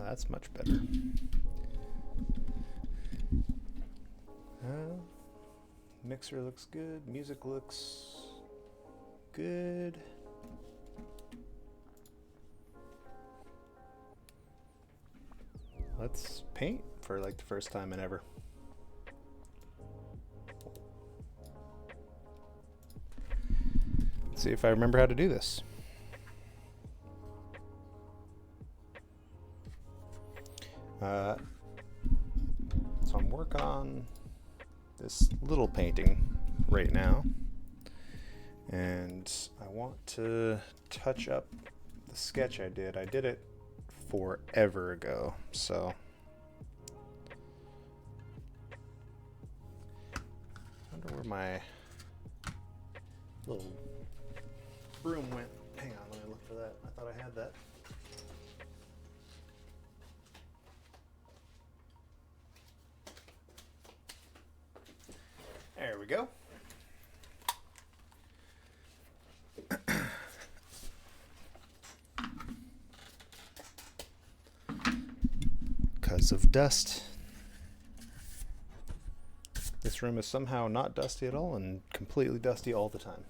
That's much better. Mixer looks good. Music looks good. Let's paint for like the first time in ever. Let's see if I remember how to do this. So I'm working on this little painting right now, and I want to touch up the sketch I did. I did it forever ago, so I wonder where my little broom went. Hang on, let me look for that. I thought I had that. There we go. Because of dust. This room is somehow not dusty at all and completely dusty all the time.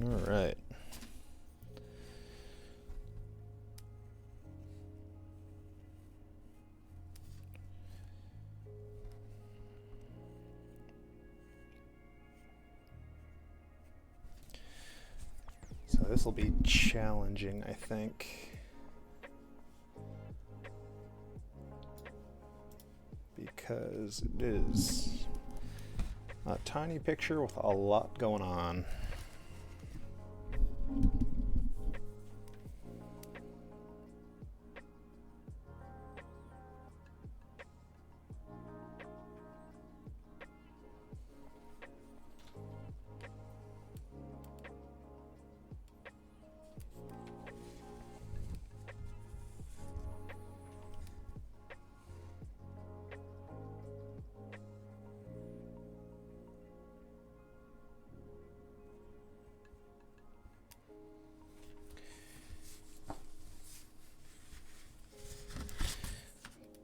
All right. So this will be challenging, I think, because it is a tiny picture with a lot going on.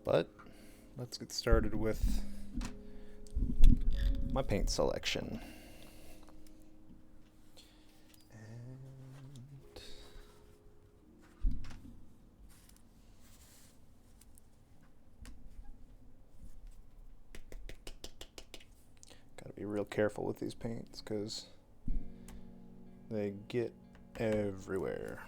But let's get started with my paint selection. And gotta be real careful with these paints because they get everywhere.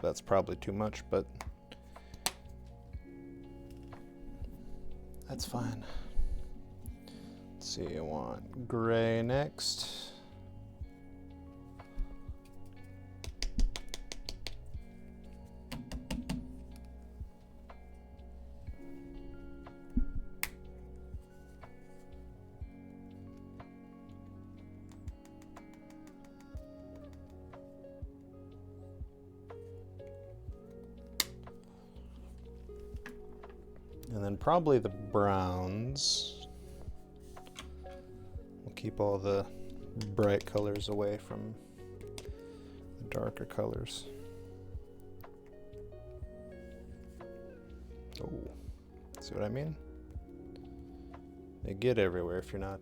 That's probably too much, but that's fine. Let's see, I want gray next. And then probably the browns. We'll keep all the bright colors away from the darker colors. Oh, see what I mean? They get everywhere if you're not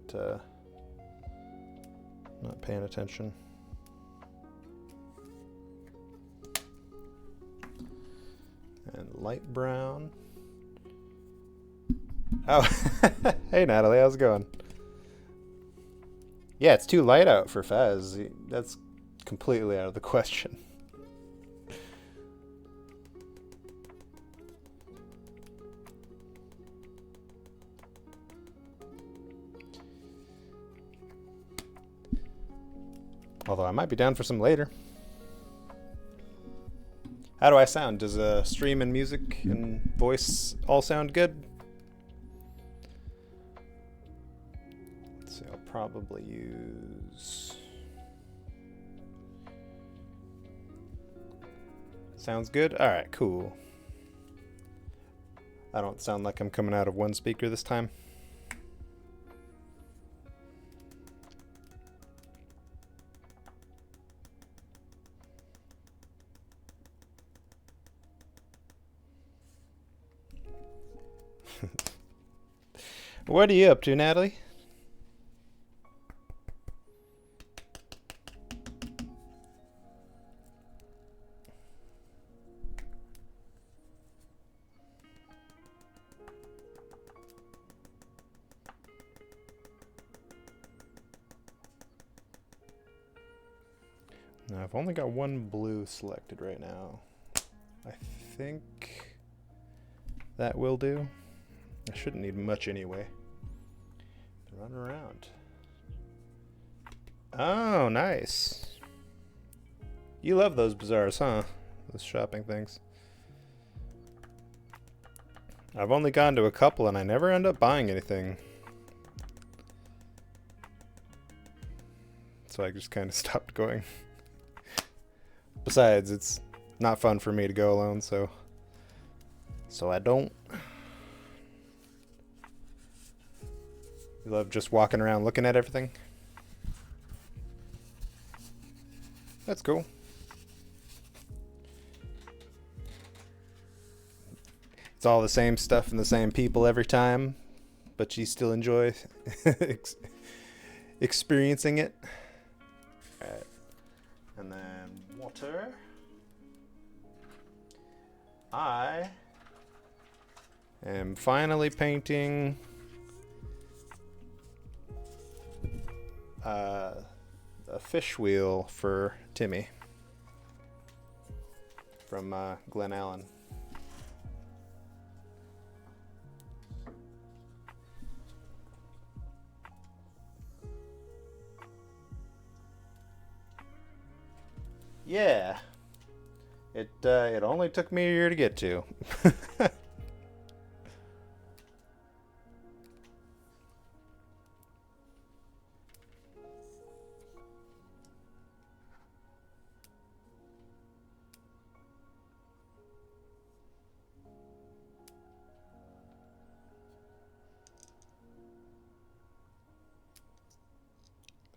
paying attention. And light brown. Oh, hey Natalie, how's it going? Yeah, it's too light out for Faz. That's completely out of the question. Although I might be down for some later. How do I sound? Does stream and music and voice all sound good? So I'll probably use Sounds good? Alright, cool. I don't sound like I'm coming out of one speaker this time. What are you up to, Natalie? Now, I've only got one blue selected right now. I think that will do. I shouldn't need much anyway. Run around. Oh, nice. You love those bazaars, huh? Those shopping things. I've only gone to a couple and I never end up buying anything. So I just kind of stopped going. Besides, it's not fun for me to go alone, so I don't. You love just walking around looking at everything? That's cool. It's all the same stuff and the same people every time, but you still enjoy experiencing it. Alright. And then water. I am finally painting a fish wheel for Timmy from Glenallen. Yeah, it only took me a year to get to.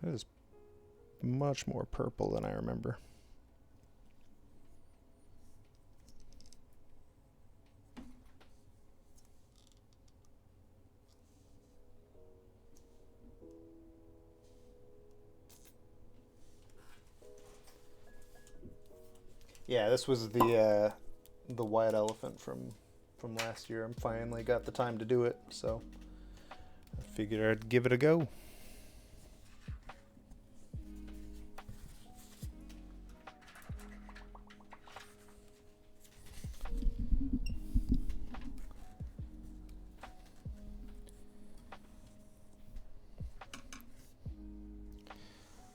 That is much more purple than I remember. Yeah, this was the white elephant from last year. I finally got the time to do it, so I figured I'd give it a go.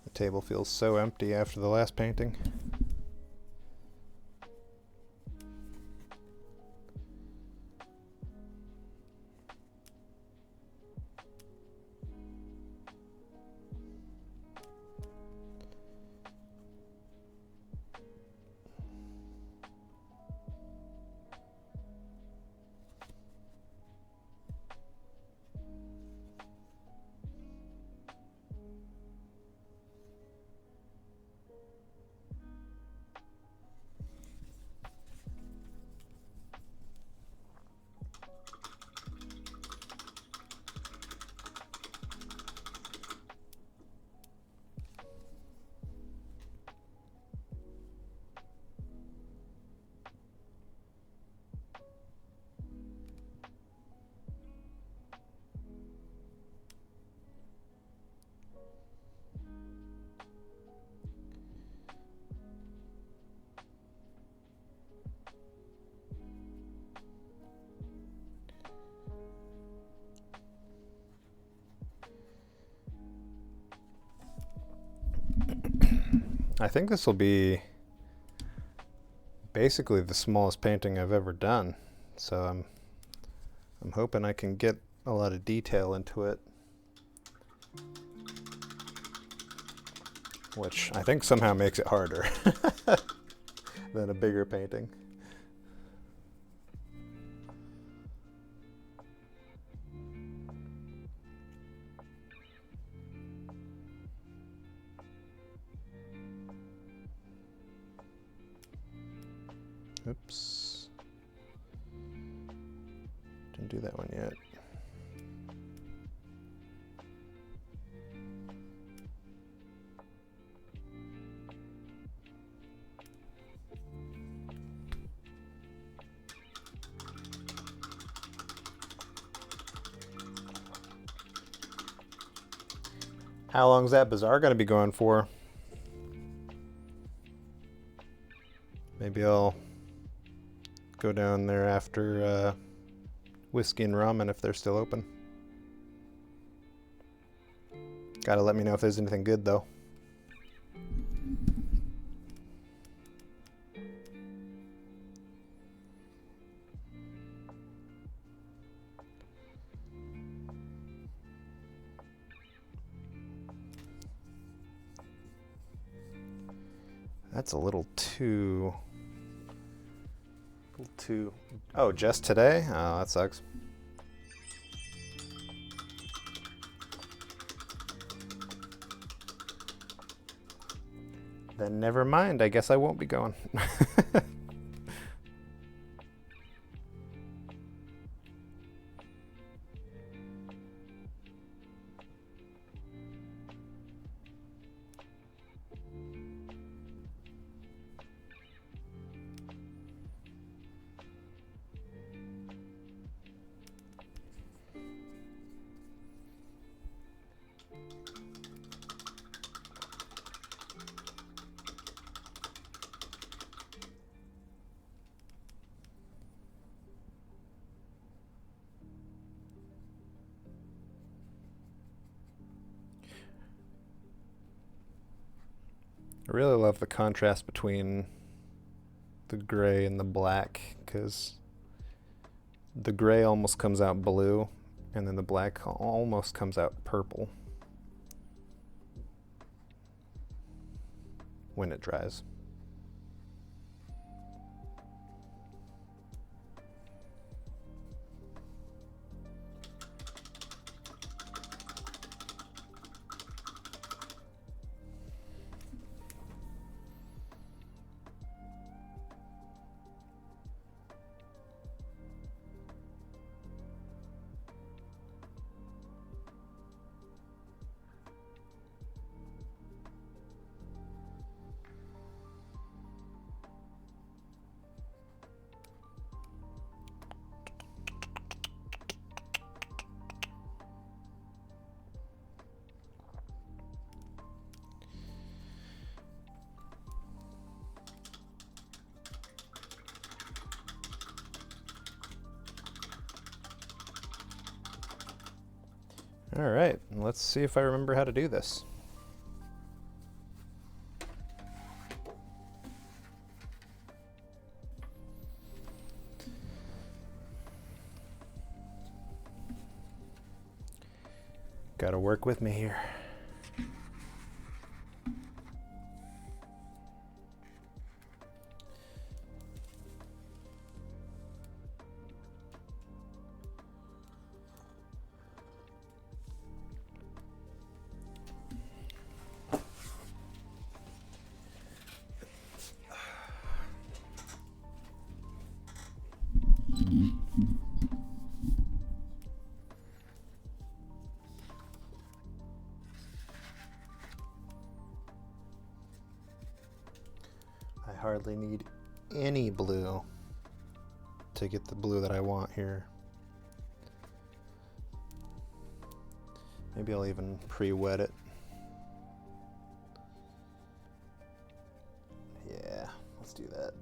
The table feels so empty after the last painting. I think this will be basically the smallest painting I've ever done, so I'm hoping I can get a lot of detail into it, which I think somehow makes it harder. than a bigger painting. Oops. Didn't do that one yet. How long is that bazaar going to be going for? Maybe I'll go down there after whiskey and ramen if they're still open. Gotta let me know if there's anything good though. That's a little too... Oh, just today? Oh, that sucks. Then never mind. I guess I won't be going. I really love the contrast between the gray and the black, because the gray almost comes out blue and then the black almost comes out purple when it dries. All right, let's see if I remember how to do this. Gotta work with me here. I hardly need any blue to get the blue that I want here. Maybe I'll even pre-wet it. Yeah, let's do that.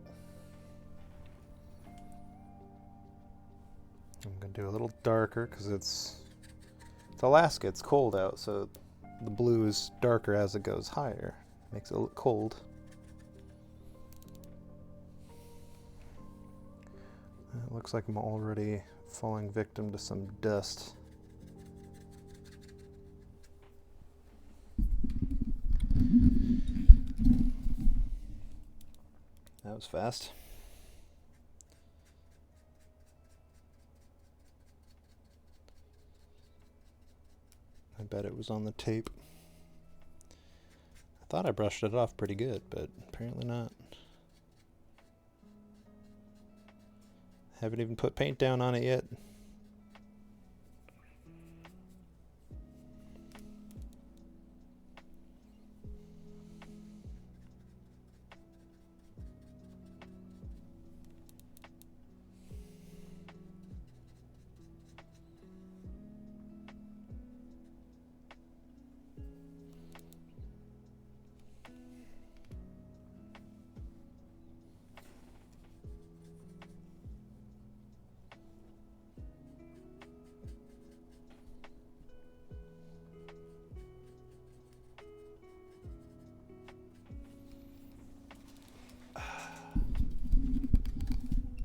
I'm gonna do a little darker because it's Alaska, it's cold out, so the blue is darker as it goes higher. Makes it look cold. It looks like I'm already falling victim to some dust. That was fast. I bet it was on the tape. I thought I brushed it off pretty good, but apparently not. Haven't even put paint down on it yet.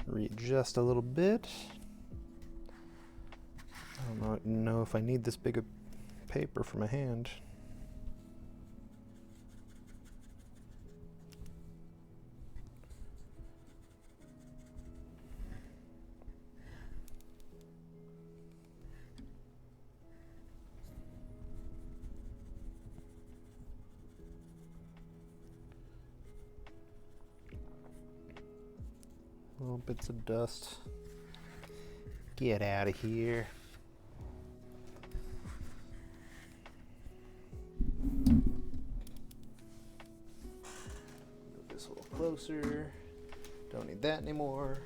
Readjust a little bit. I don't know if I need this big of paper for my hand. Little bits of dust. Get out of here. Move this a little closer. Don't need that anymore.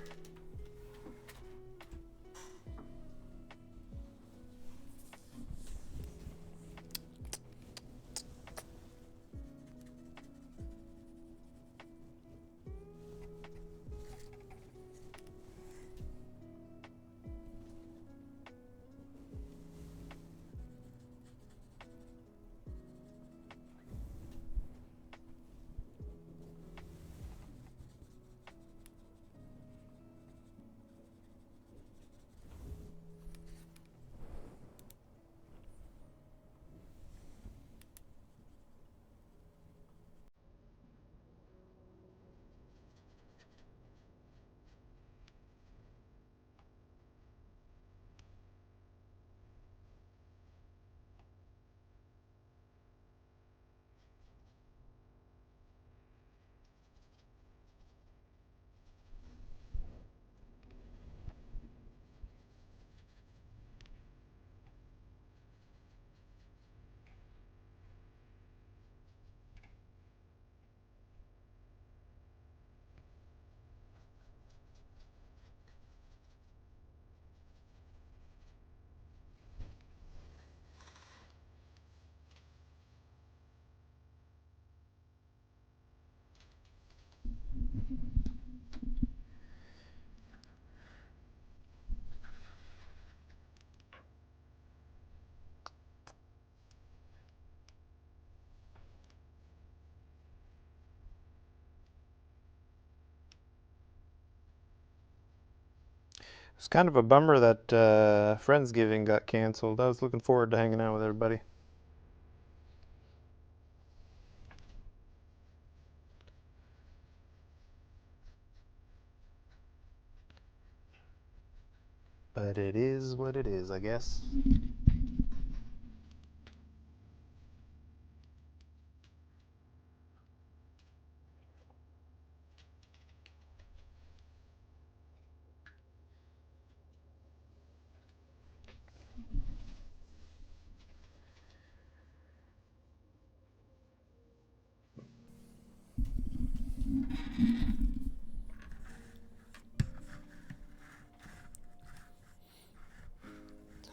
It's kind of a bummer that Friendsgiving got canceled. I was looking forward to hanging out with everybody. But it is what it is, I guess.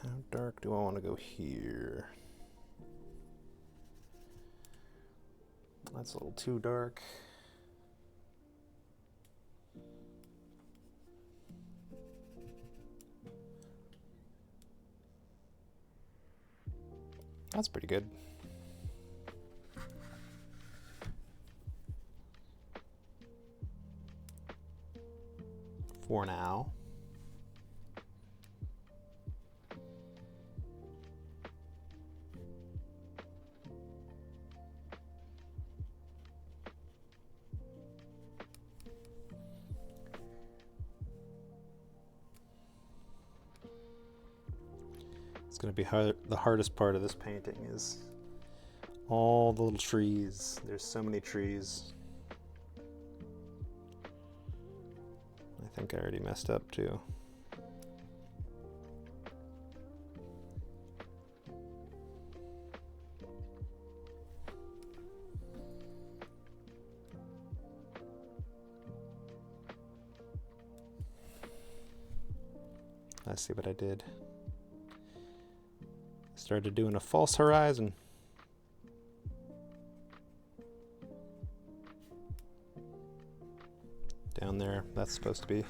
How dark do I want to go here? That's a little too dark. That's pretty good. For now. It's going to be hard. The hardest part of this painting is all the little trees. There's so many trees. I think I already messed up too. Let's see what I did. Started doing a false horizon. Down there, that's supposed to be.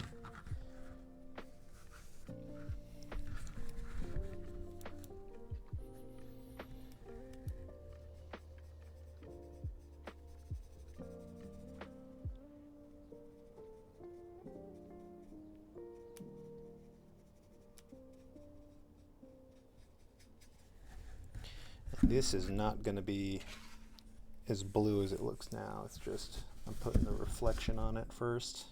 This is not going to be as blue as it looks now. It's just, I'm putting the reflection on it first.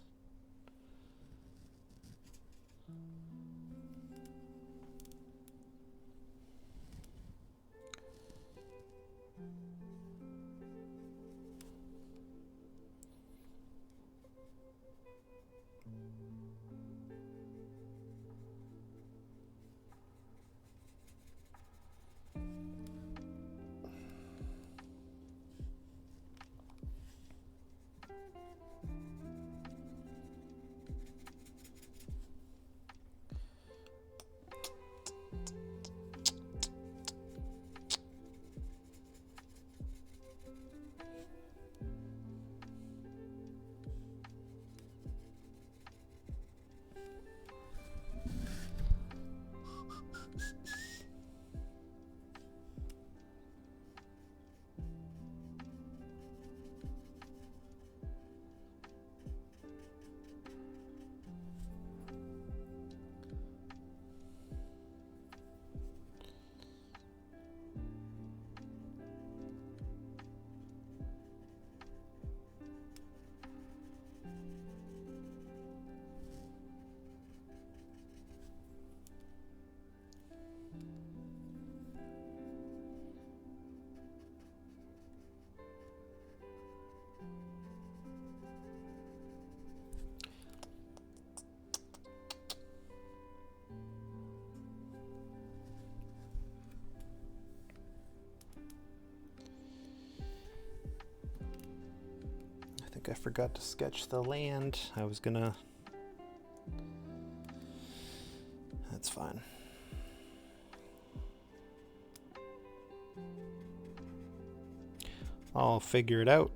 I forgot to sketch the land. I was gonna. That's fine. I'll figure it out.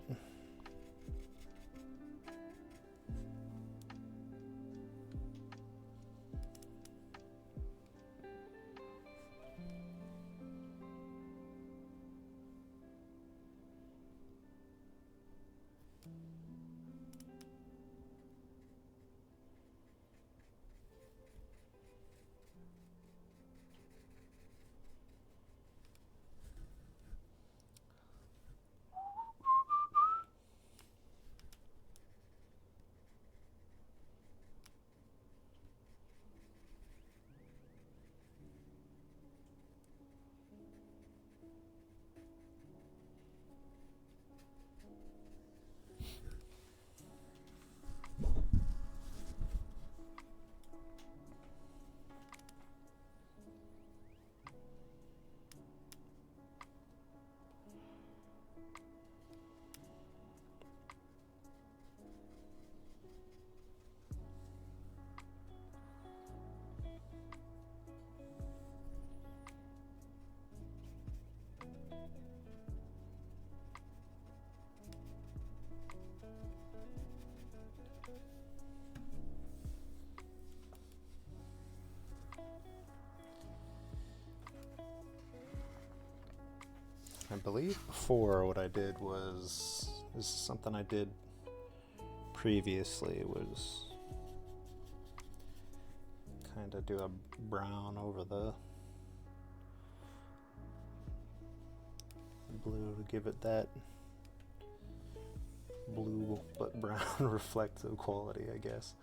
I believe before what I did was, this is something I did previously, was kind of do a brown over the blue to give it that blue but brown reflective quality, I guess.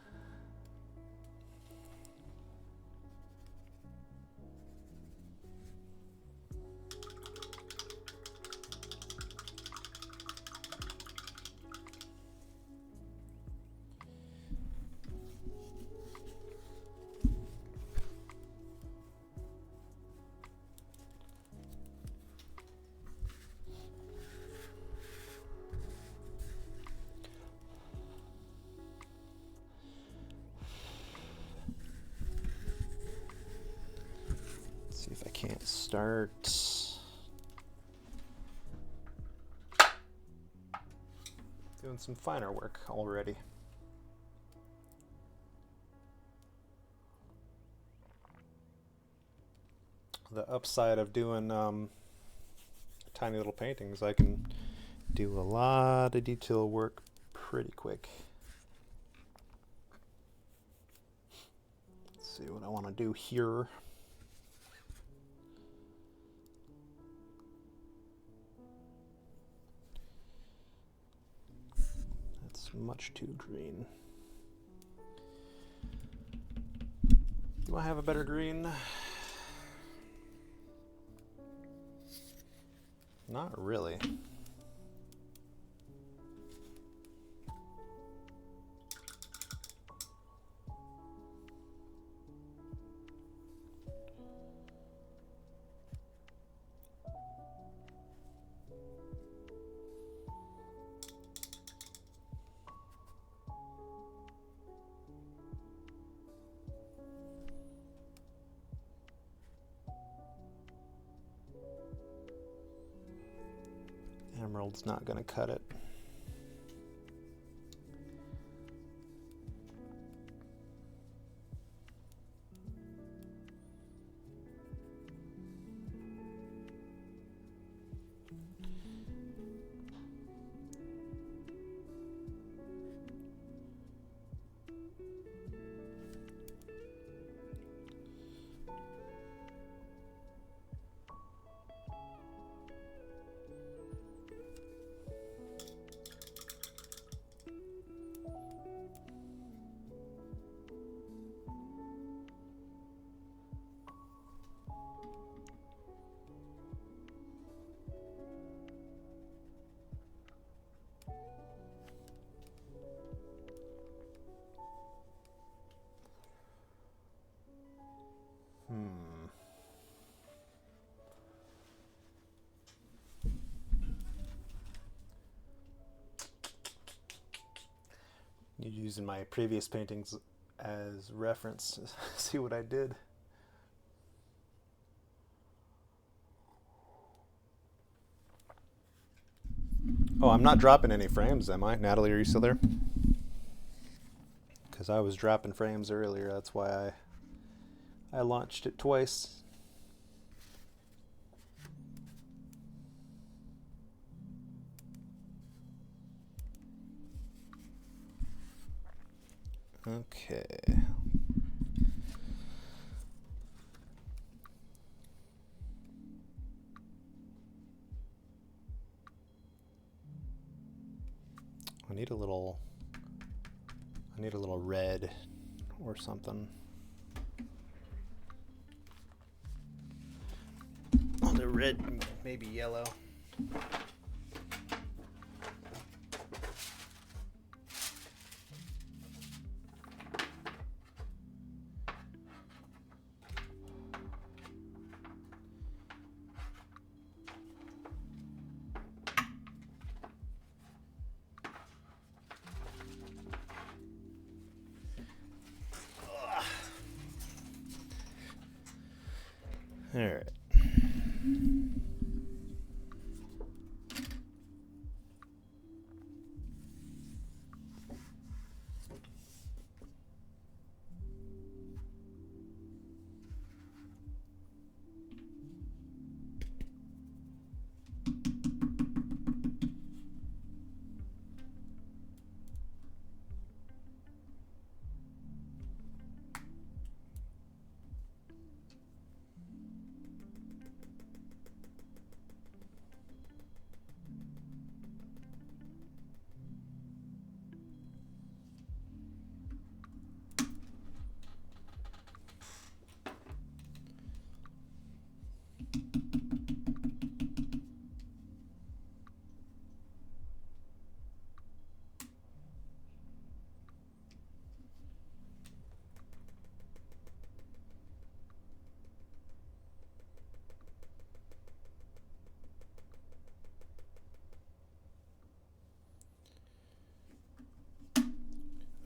start doing some finer work already. The upside of doing tiny little paintings, I can do a lot of detail work pretty quick. Let's see what I want to do here. That's much too green. Do I have a better green? Not really. Emerald's not going to cut it. Using my previous paintings as reference. See what I did. Oh, I'm not dropping any frames, am I? Natalie, are you still there? Because I was dropping frames earlier. That's why I launched it twice. Okay. I need a little red or something. Oh, the red, maybe yellow. All right.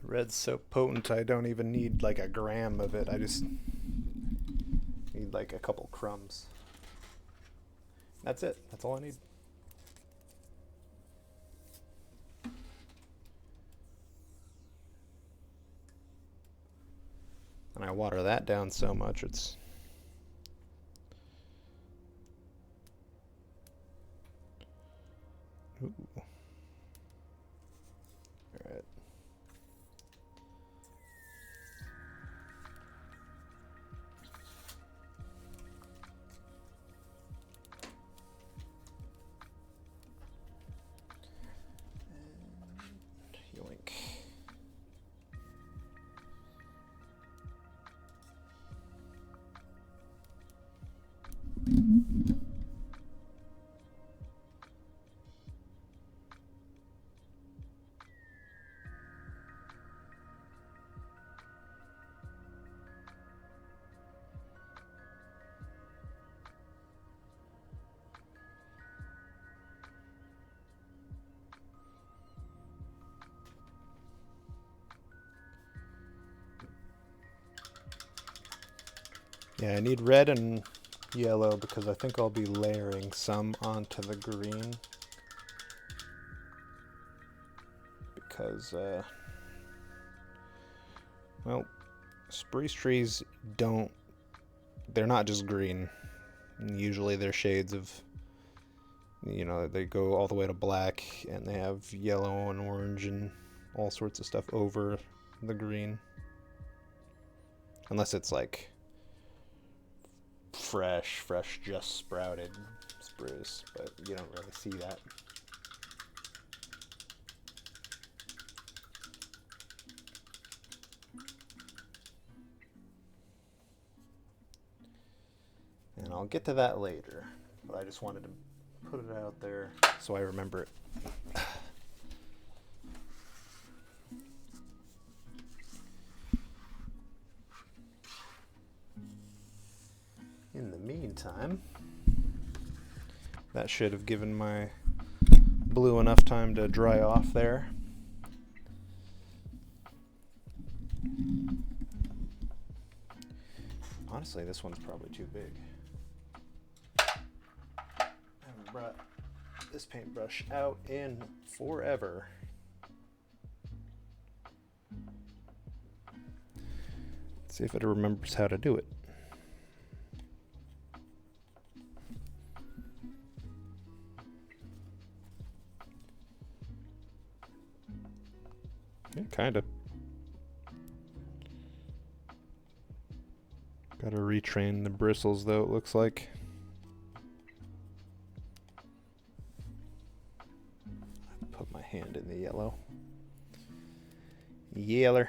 Red's so potent I don't even need like a gram of it. I just need like a couple crumbs. That's it. That's all I need. And I water that down so much, it's... Ooh. Alright. Yoink. Yeah, I need red and yellow because I think I'll be layering some onto the green. Because, well, spruce trees don't, they're not just green. Usually they're shades of, you know, they go all the way to black and they have yellow and orange and all sorts of stuff over the green. Unless it's like fresh, just sprouted spruce, but you don't really see that. And I'll get to that later, but I just wanted to put it out there so I remember it. In the meantime, that should have given my blue enough time to dry off there. Honestly, this one's probably too big. I haven't brought this paintbrush out in forever. Let's see if it remembers how to do it. Yeah, kind of. Gotta retrain the bristles though, it looks like. Put my hand in the yellow. Yeller.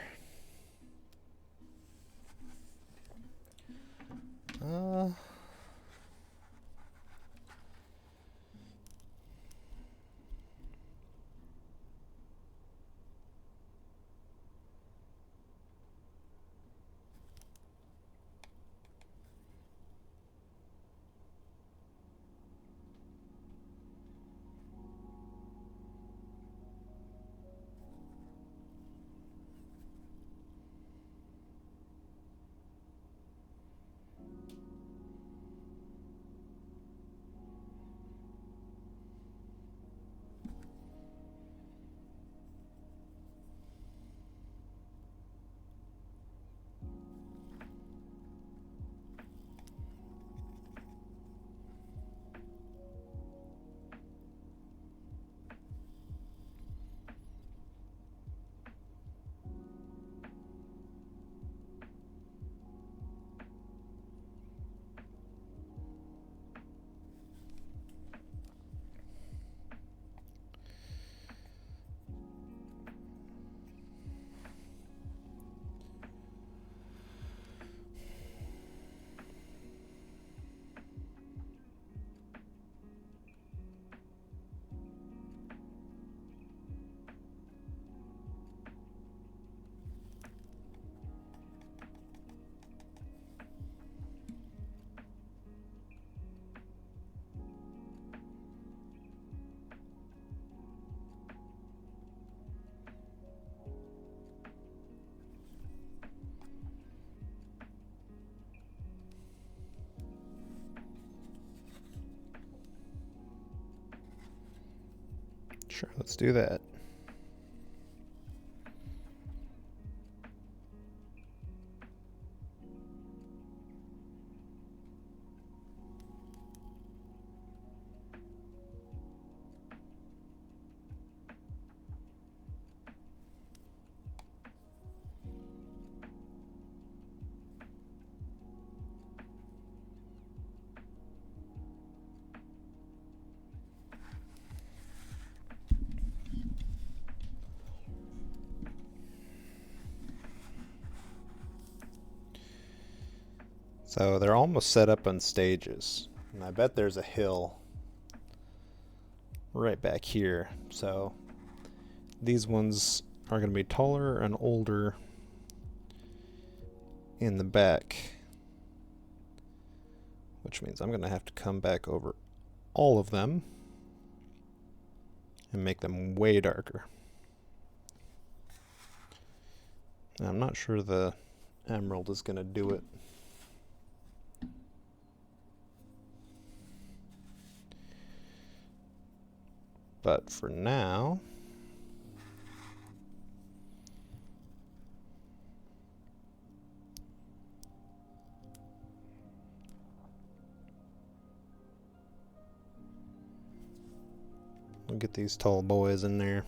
Sure, let's do that. So they're almost set up on stages. And I bet there's a hill right back here. So these ones are going to be taller and older in the back, which means I'm going to have to come back over all of them and make them way darker. And I'm not sure the emerald is going to do it. But for now, we'll get these tall boys in there.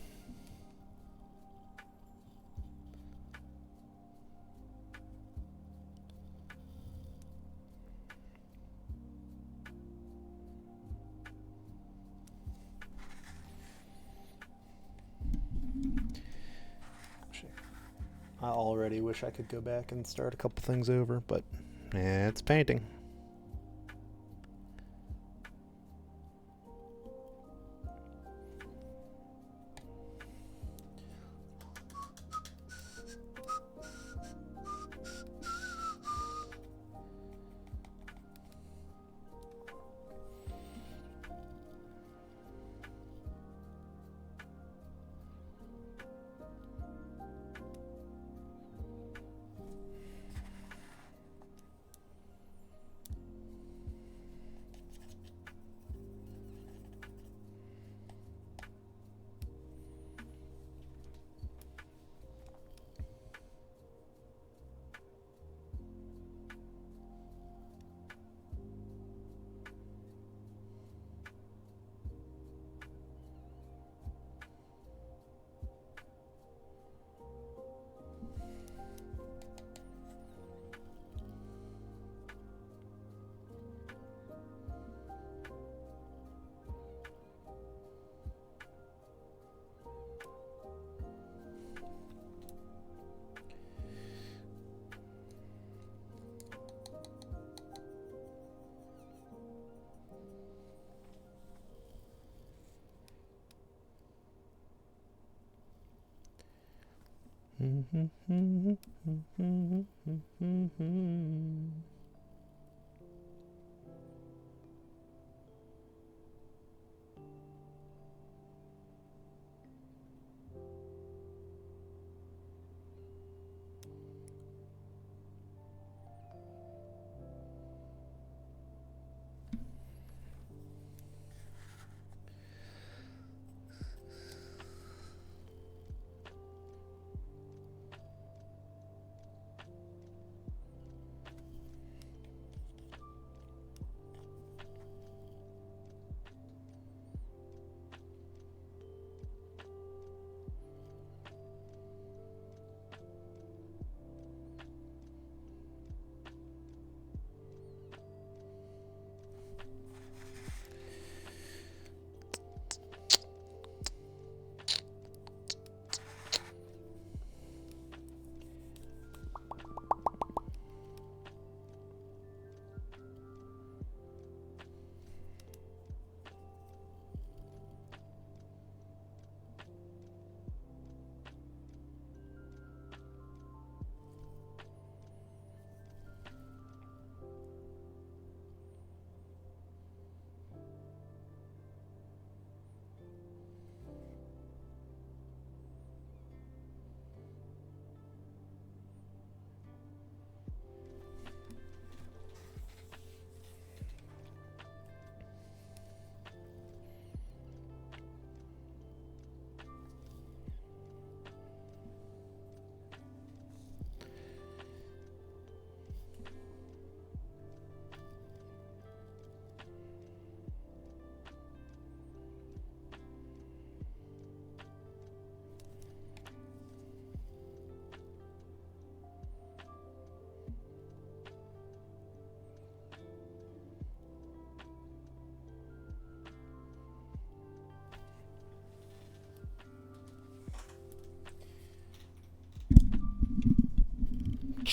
I already wish I could go back and start a couple things over, but it's painting.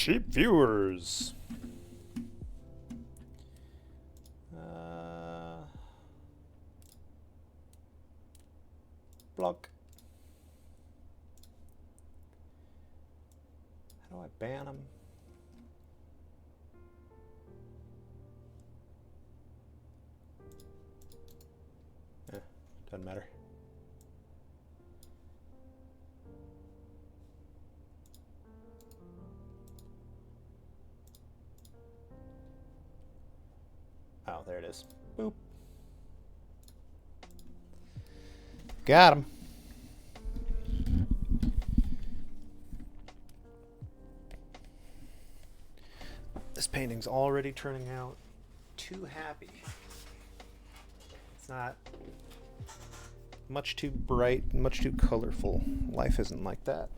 Cheap viewers. Block. How do I ban them? Doesn't matter. Oh, there it is. Boop. Got him. This painting's already turning out too happy. It's not much too bright, much too colorful. Life isn't like that.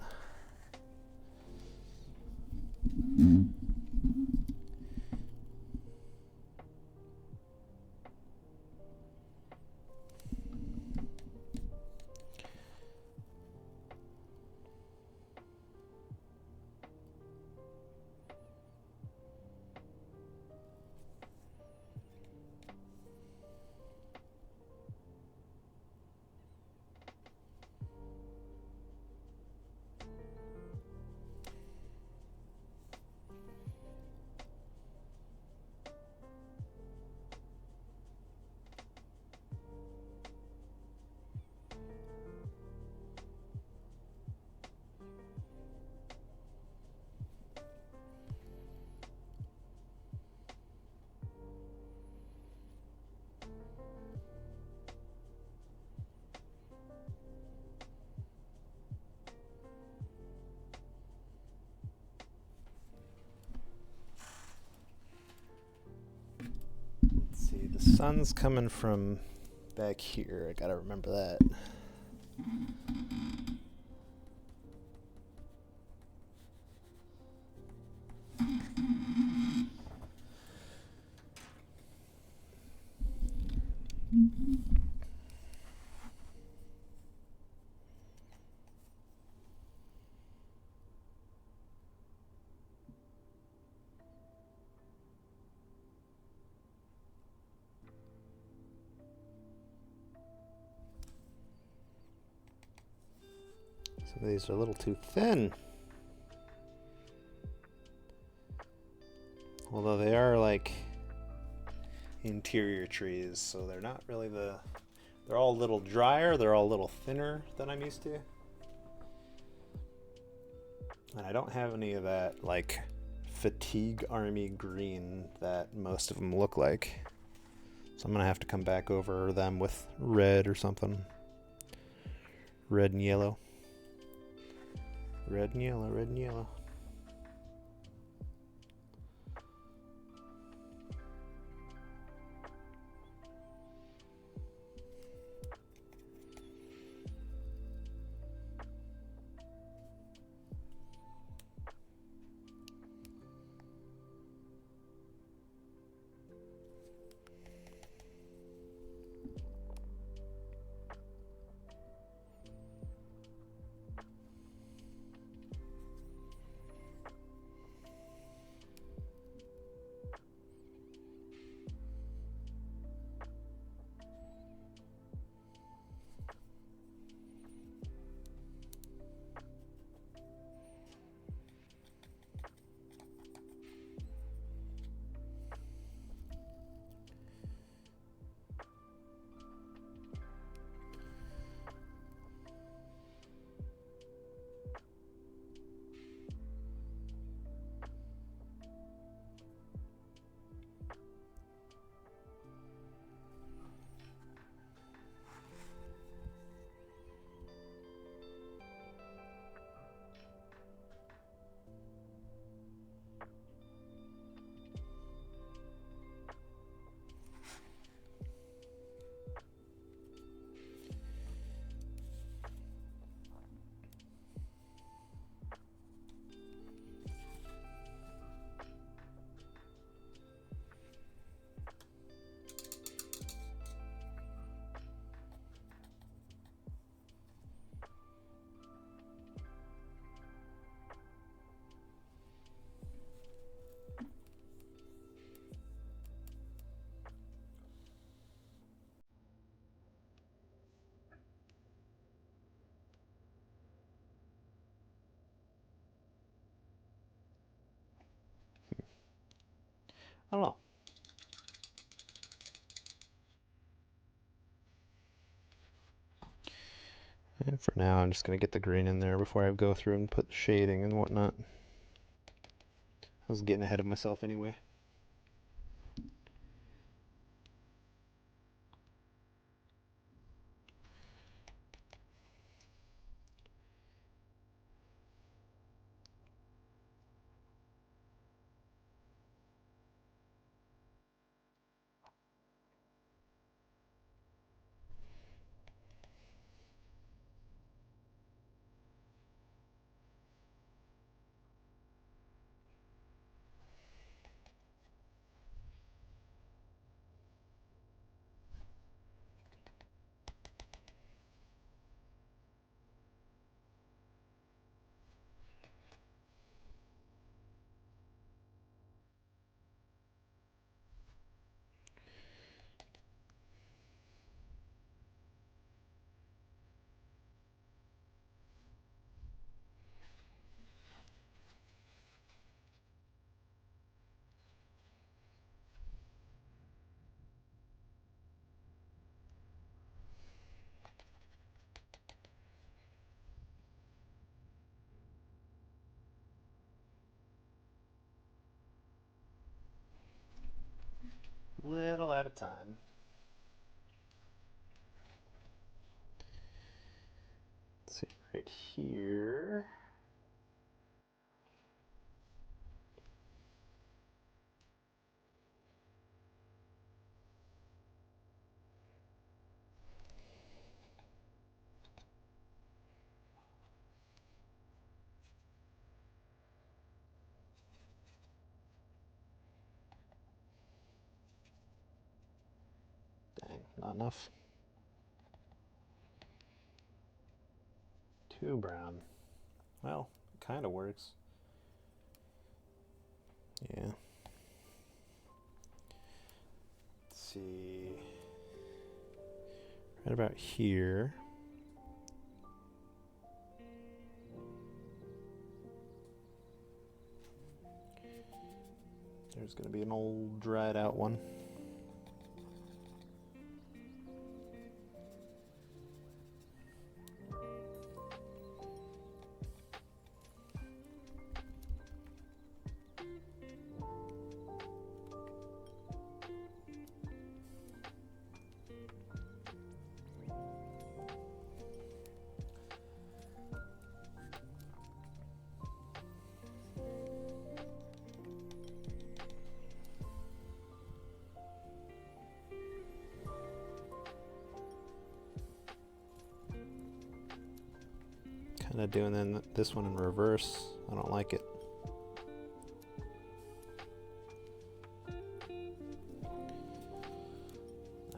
See, the sun's coming from back here. I gotta remember that. Some of these are a little too thin. Although they are like interior trees, so they're not really they're all a little drier, they're all a little thinner than I'm used to. And I don't have any of that like fatigue army green that most of them look like. So I'm gonna have to come back over them with red or something. Red and yellow. Red and yellow, red and yellow. I don't know. And for now, I'm just going to get the green in there before I go through and put shading and whatnot. I was getting ahead of myself anyway. Little at a time. Let's see, right here. Dang, not enough. Too brown. Well, it kind of works. Yeah. Let's see. Right about here. There's going to be an old dried out one. Kind of doing this one in reverse. I don't like it.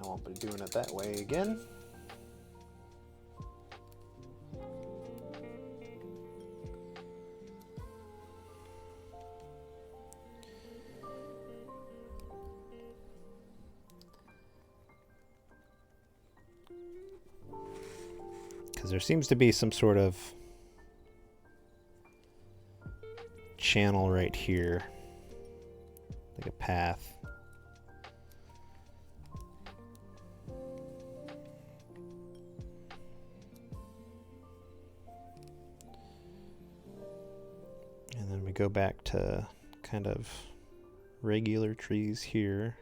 I won't be doing it that way again. Because there seems to be some sort of channel right here, like a path. And then we go back to kind of regular trees here.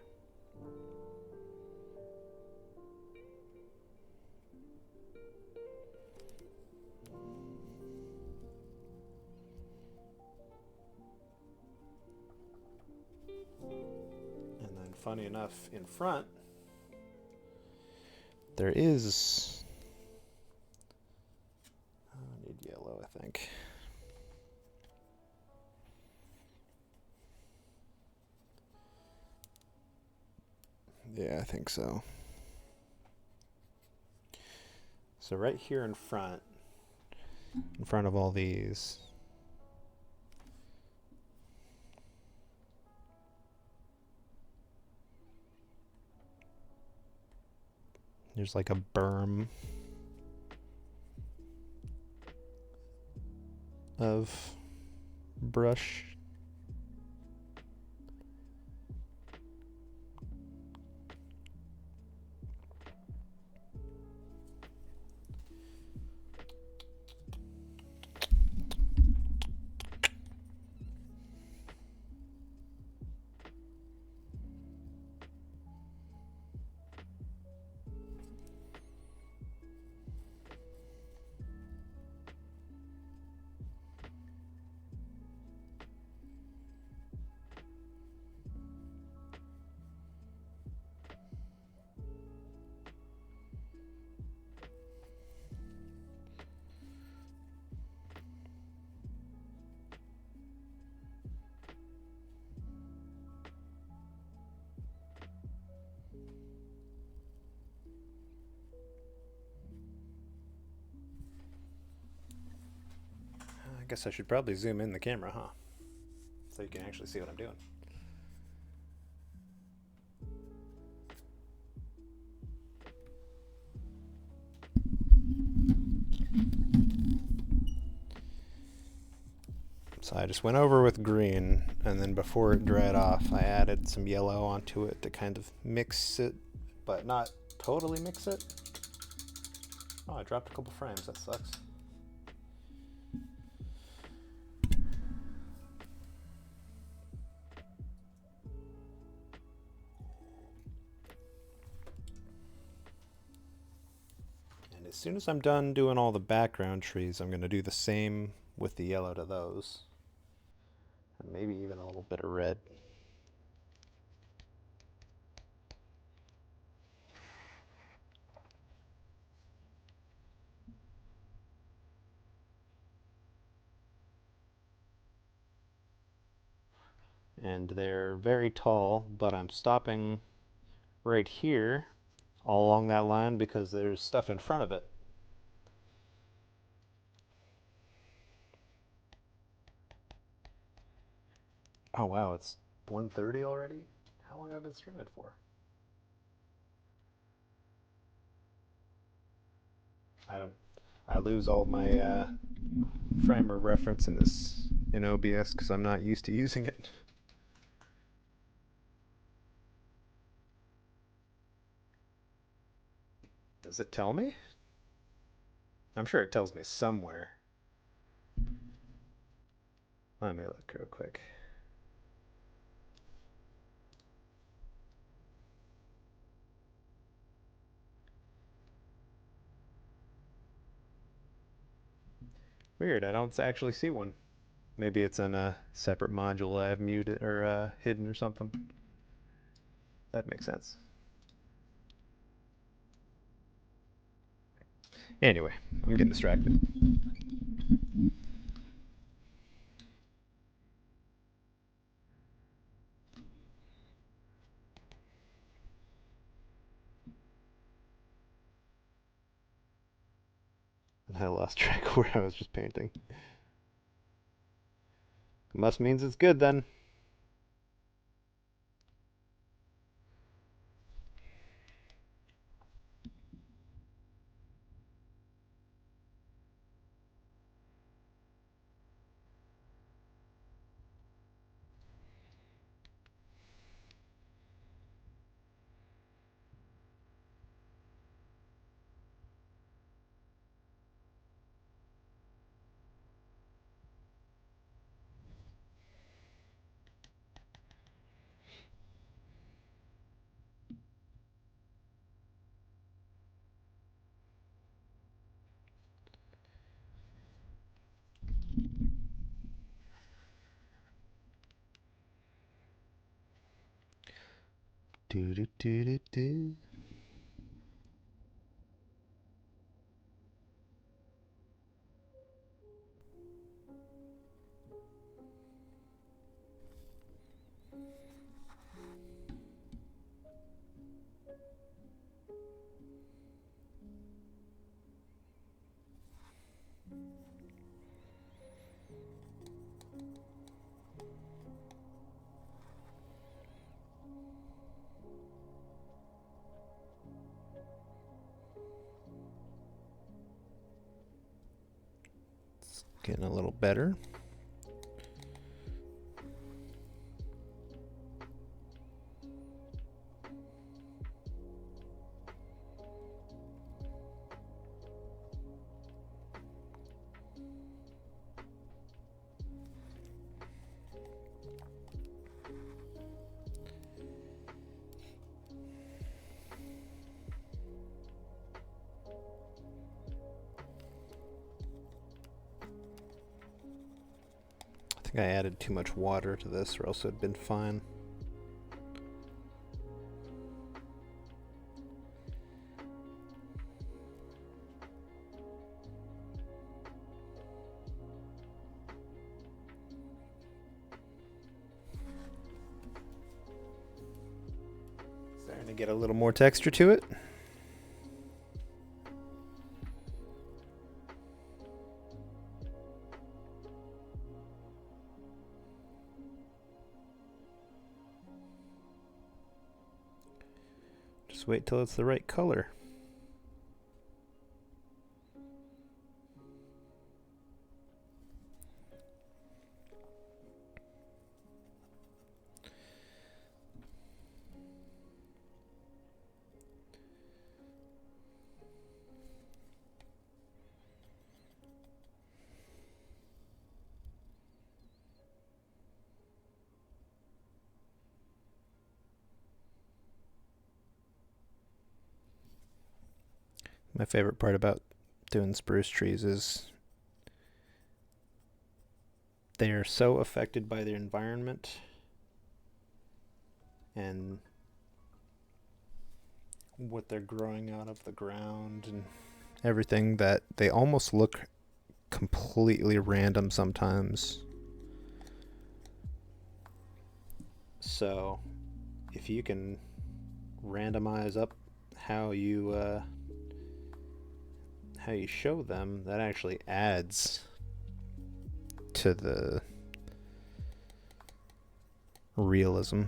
Funny enough, in front, there is... I need yellow, I think. Yeah, I think so. So right here in front of all these, there's like a berm of brush. guess I should probably zoom in the camera, huh? So you can actually see what I'm doing. So I just went over with green, and then before it dried off, I added some yellow onto it to kind of mix it, but not totally mix it. Oh, I dropped a couple frames. That sucks. And as soon as I'm done doing all the background trees, I'm going to do the same with the yellow to those. And maybe even a little bit of red. And they're very tall, but I'm stopping right here all along that line because there's stuff in front of it. Oh wow, it's 1:30 already? How long have I been streaming for? I lose all my frame of reference in OBS because I'm not used to using it. Does it tell me? I'm sure it tells me somewhere. Let me look real quick. Weird, I don't actually see one. Maybe it's in a separate module I have muted or hidden or something. That makes sense. Anyway, I'm getting distracted. I lost track of where I was just painting. Must means it's good then. Do do do do do. It's getting a little better. I think I added too much water to this, or else it would have been fine. Starting to get a little more texture to it. Just wait till it's the right color. My favorite part about doing spruce trees is they are so affected by their environment and what they're growing out of the ground and everything that they almost look completely random sometimes. So if you can randomize up how you show them, that actually adds to the realism.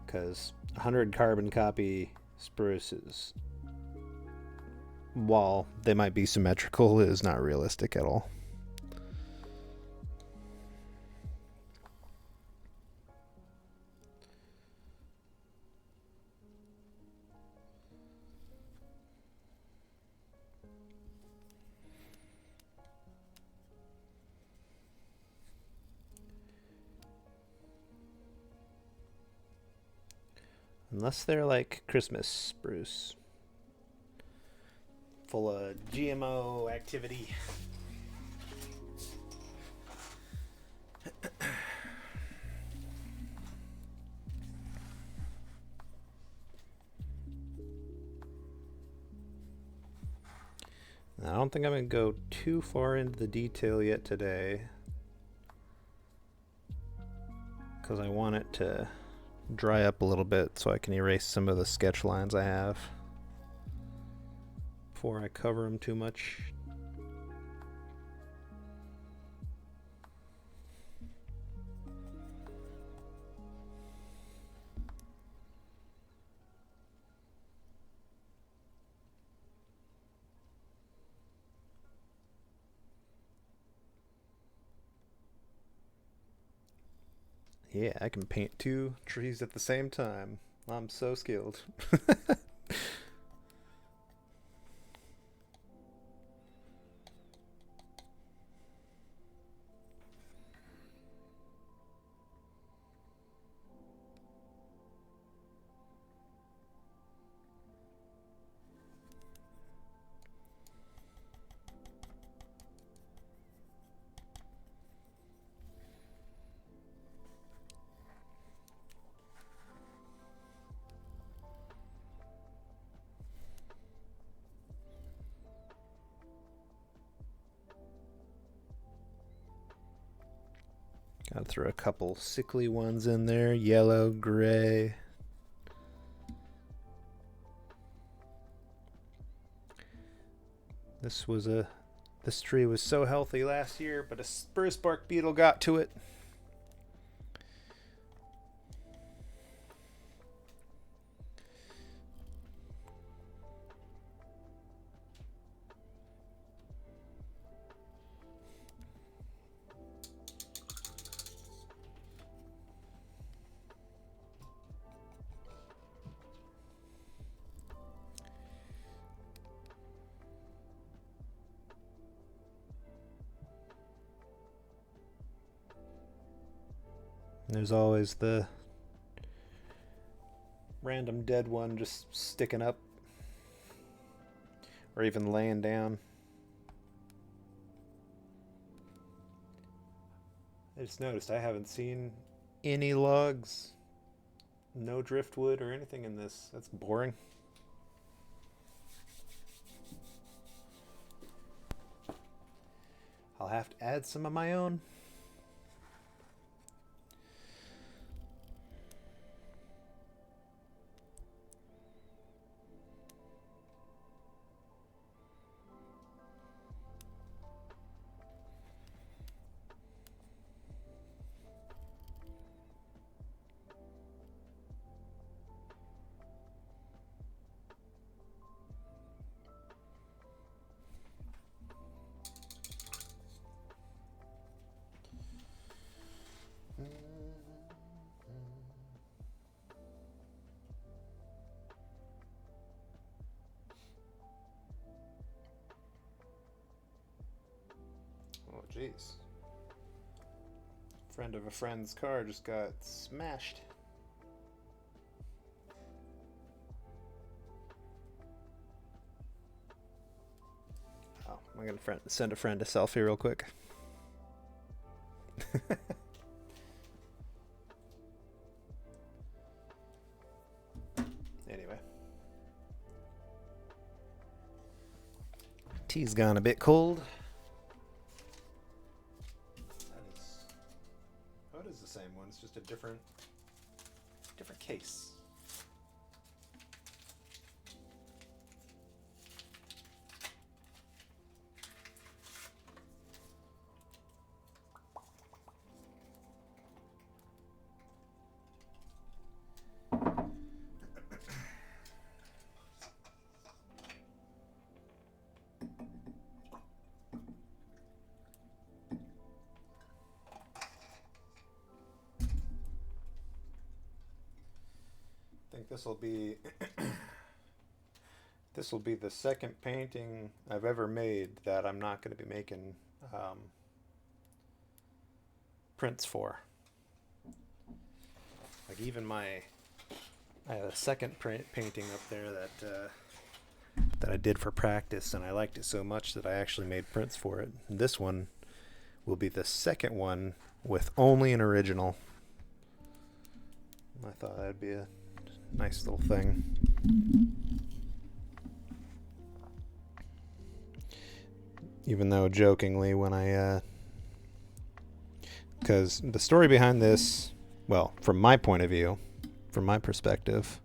Because 100 carbon copy spruces, while they might be symmetrical, is not realistic at all. Unless they're like Christmas spruce, full of GMO activity. I don't think I'm going to go too far into the detail yet today, because I want it to dry up a little bit so I can erase some of the sketch lines I have before I cover them too much. Yeah, I can paint 2 trees at the same time. I'm so skilled. Gotta throw a couple sickly ones in there. Yellow, gray. This tree was so healthy last year, but a spruce bark beetle got to it. There's always the random dead one just sticking up or even laying down. I just noticed I haven't seen any logs, no driftwood or anything in this. That's boring. I'll have to add some of my own. jeez. Friend of a friend's car just got smashed. Oh, I'm gonna send a friend a selfie real quick. Anyway. Tea's gone a bit cold. Oh, it is the same one. It's just a different case. I think this will be the second painting I've ever made that I'm not going to be making prints for. Like even I have a second painting up there that I did for practice, and I liked it so much that I actually made prints for it. And this one will be the second one with only an original. I thought that'd be a nice little thing. Even though jokingly when because the story behind this, well, from my point of view, from my perspective,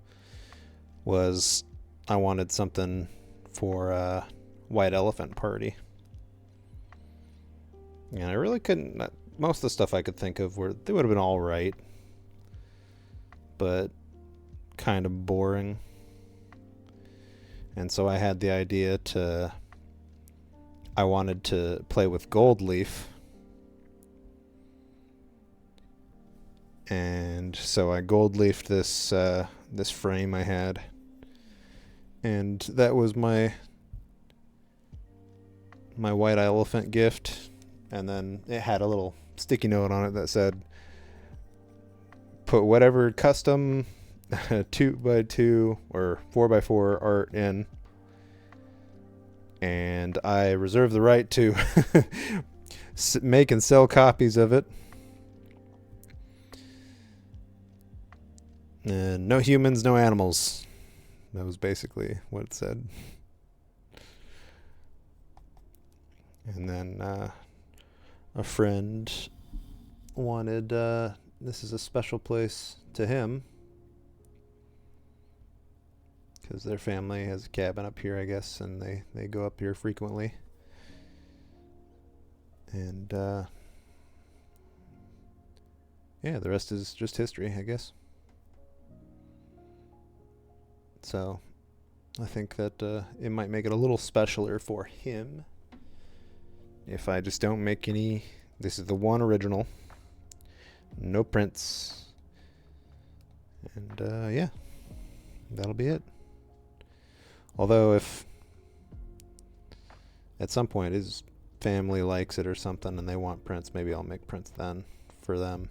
was I wanted something for a white elephant party. And I really couldn't, most of the stuff I could think of they would have been all right, but kind of boring. And so I had the idea I wanted to play with gold leaf. And so I gold leafed this frame I had. And that was my white elephant gift. And then it had a little sticky note on it that said, put whatever custom 2x2 or 4x4 art in, and I reserve the right to make and sell copies of it. And no humans, no animals. That was basically what it said. And then a friend wanted, this is a special place to him, because their family has a cabin up here, I guess, and they go up here frequently. And yeah, the rest is just history, I guess. So I think that it might make it a little specialer for him if I just don't make any. This is the one original, no prints, and yeah, that'll be it. Although if at some point his family likes it or something and they want prints, maybe I'll make prints then for them.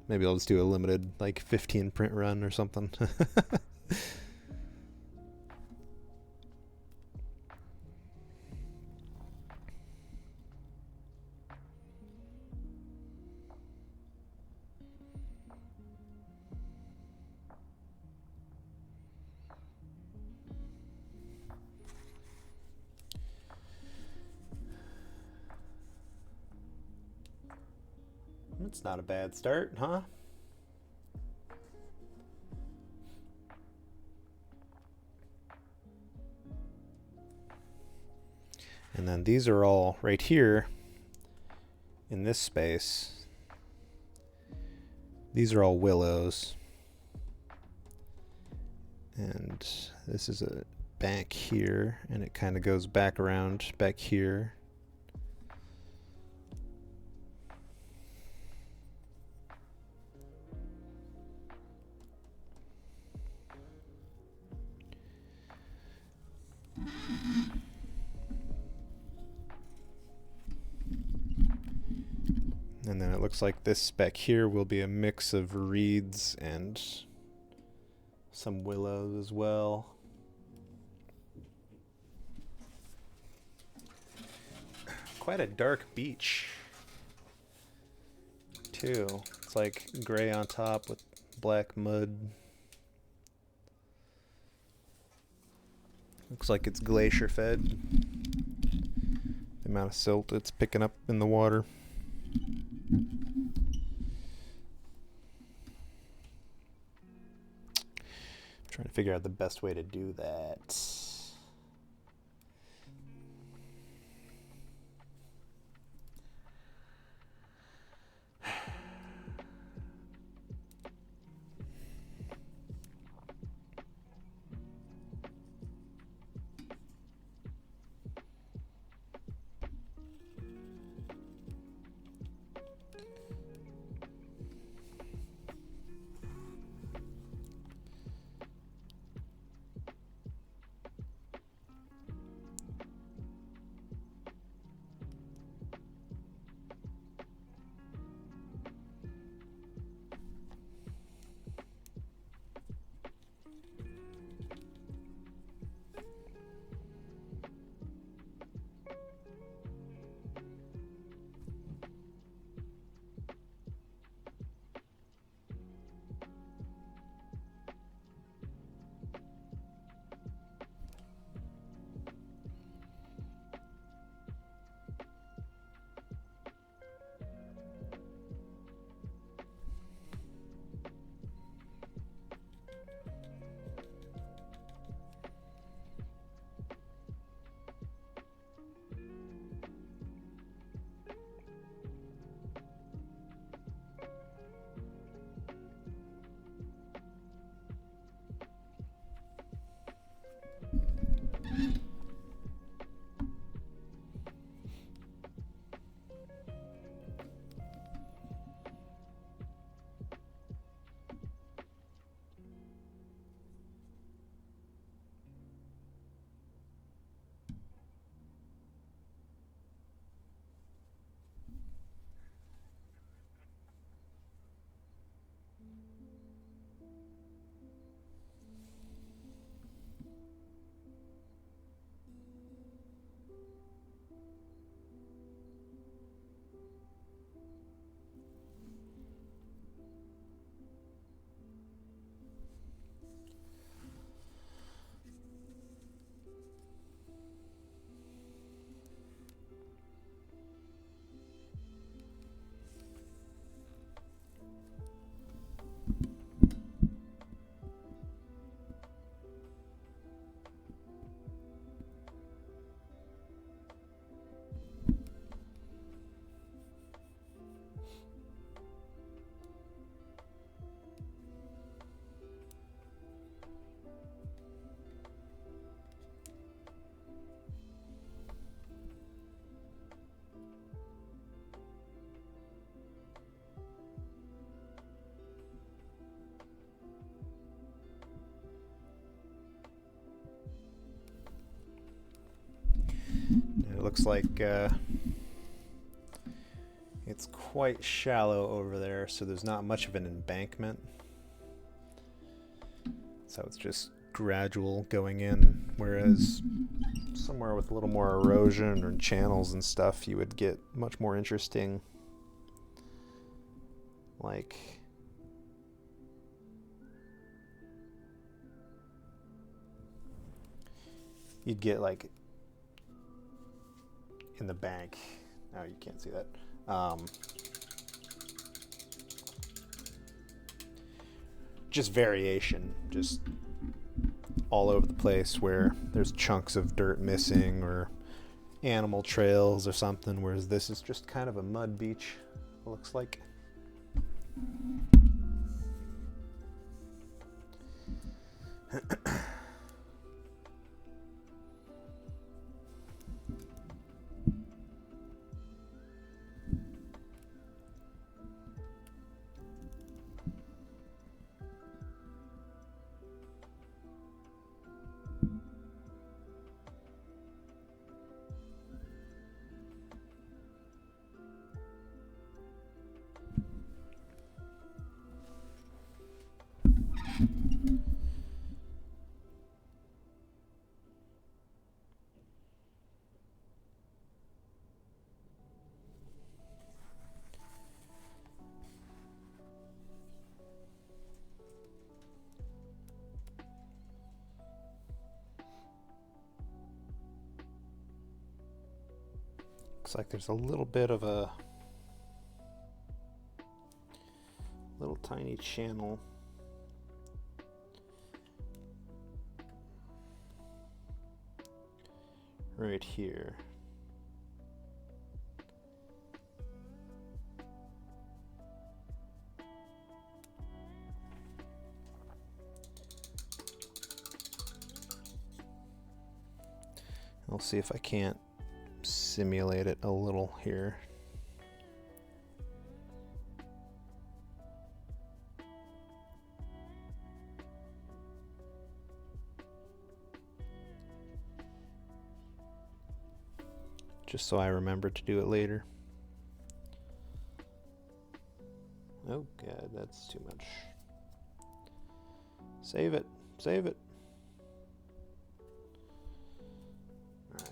Maybe I'll just do a limited, like 15 print run or something. It's not a bad start, huh? And then these are all right here in this space. These are all willows. And this is a back here, and it kind of goes back around back here. looks like this speck here will be a mix of reeds and some willows as well. Quite a dark beach, too. It's like gray on top with black mud. Looks like it's glacier fed. The amount of silt it's picking up in the water. I'm trying to figure out the best way to do that. It looks like it's quite shallow over there, so there's not much of an embankment. So it's just gradual going in, whereas somewhere with a little more erosion or channels and stuff, you would get much more interesting, like, you'd get like in the bank. Oh, you can't see that. Just variation, just all over the place where there's chunks of dirt missing or animal trails or something, whereas this is just kind of a mud beach, it looks like. Looks like there's a little bit of a little tiny channel right here. I'll see if I can't simulate it a little here. Just so I remember to do it later. Oh God, that's too much. Save it, save it. All right.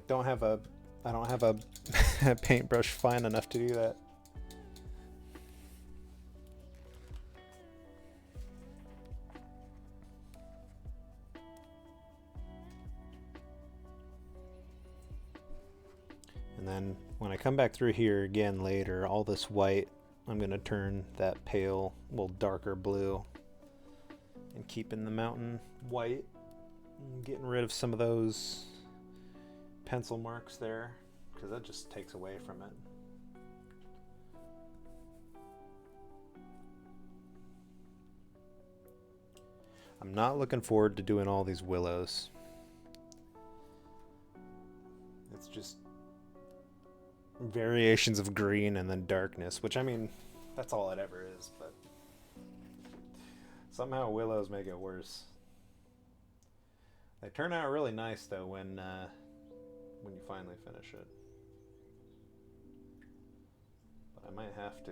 I don't have a paintbrush fine enough to do that. And then when I come back through here again later, all this white, I'm going to turn that pale, well, darker blue and keeping the mountain white and getting rid of some of those pencil marks there, because that just takes away from it. I'm not looking forward to doing all these willows. It's just variations of green and then darkness, which, I mean, that's all it ever is, but somehow willows make it worse. They turn out really nice though when you finally finish it. But I might have to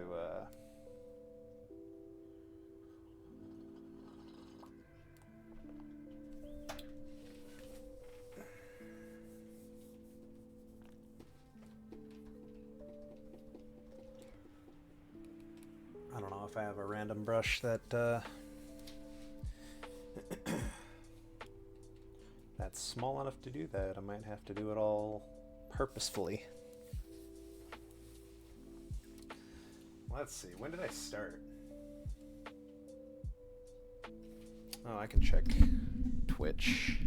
I don't know if I have a random brush that that's small enough to do that. I might have to do it all purposefully. Let's see, when did I start? Oh, I can check Twitch.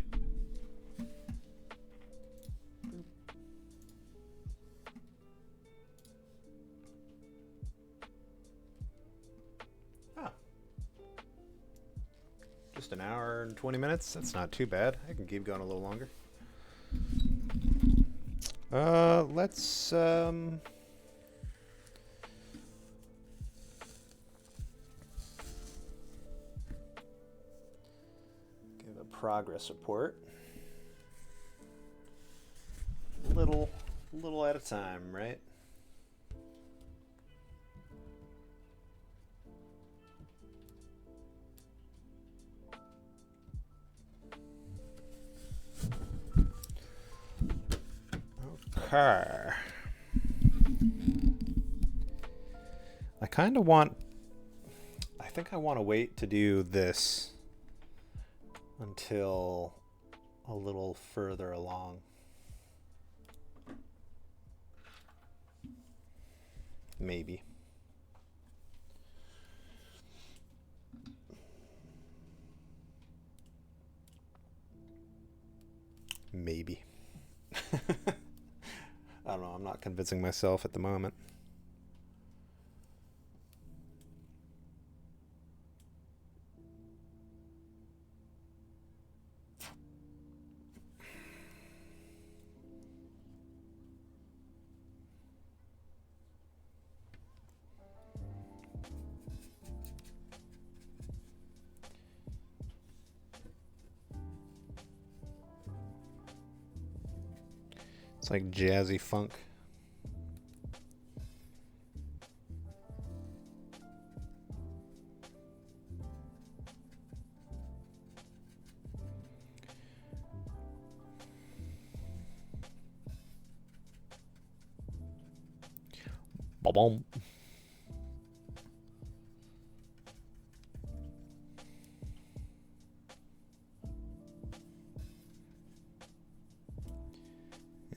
Just an hour and 20 minutes. That's not too bad. I can keep going a little longer. Let's give a progress report. Little at a time, right? Okay. I think I want to wait to do this until a little further along. Maybe. Maybe. I don't know, I'm not convincing myself at the moment. It's like jazzy funk. Ba-bum.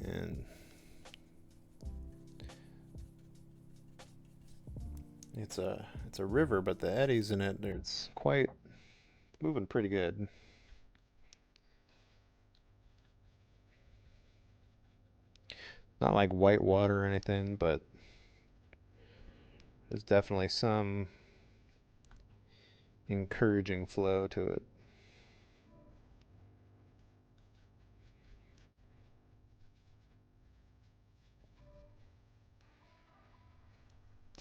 And it's a river, but the eddies in it, it's quite moving pretty good. Not like white water or anything, but there's definitely some encouraging flow to it.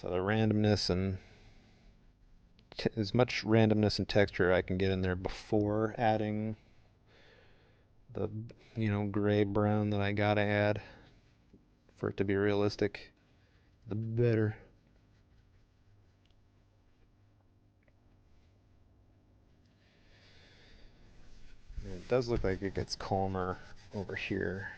So the randomness and as much randomness and texture I can get in there before adding the gray brown that I gotta add for it to be realistic, the better. And it does look like it gets calmer over here.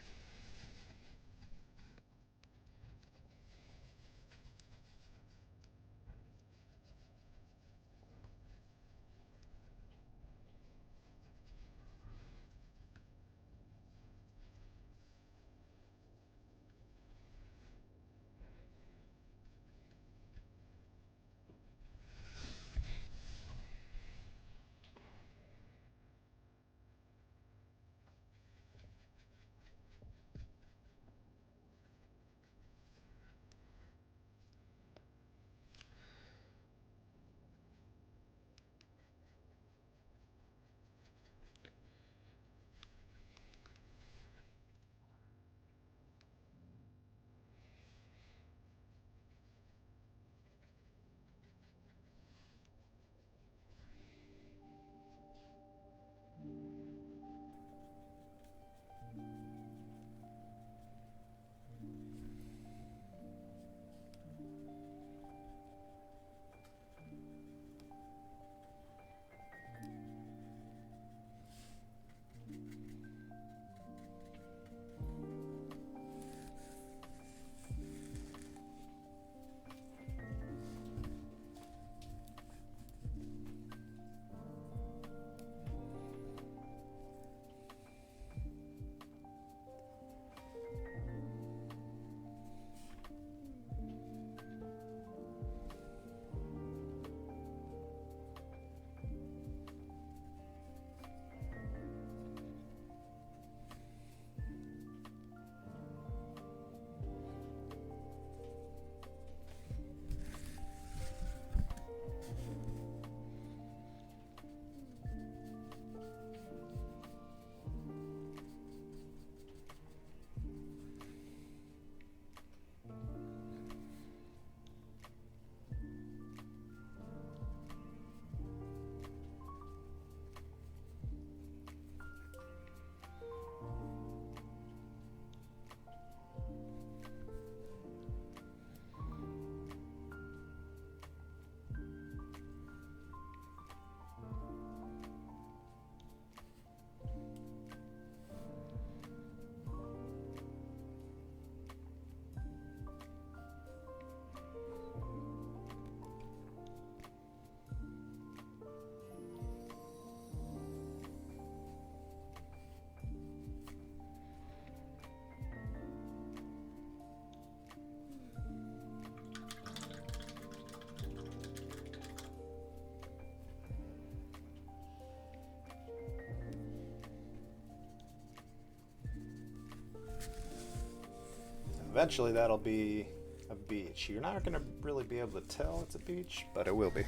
Eventually that'll be a beach. You're not going to really be able to tell it's a beach, but it will be.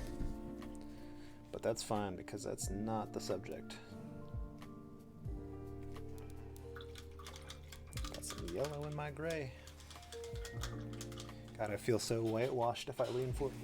But that's fine because that's not the subject. Got some yellow in my gray. God, I feel so whitewashed if I lean forward.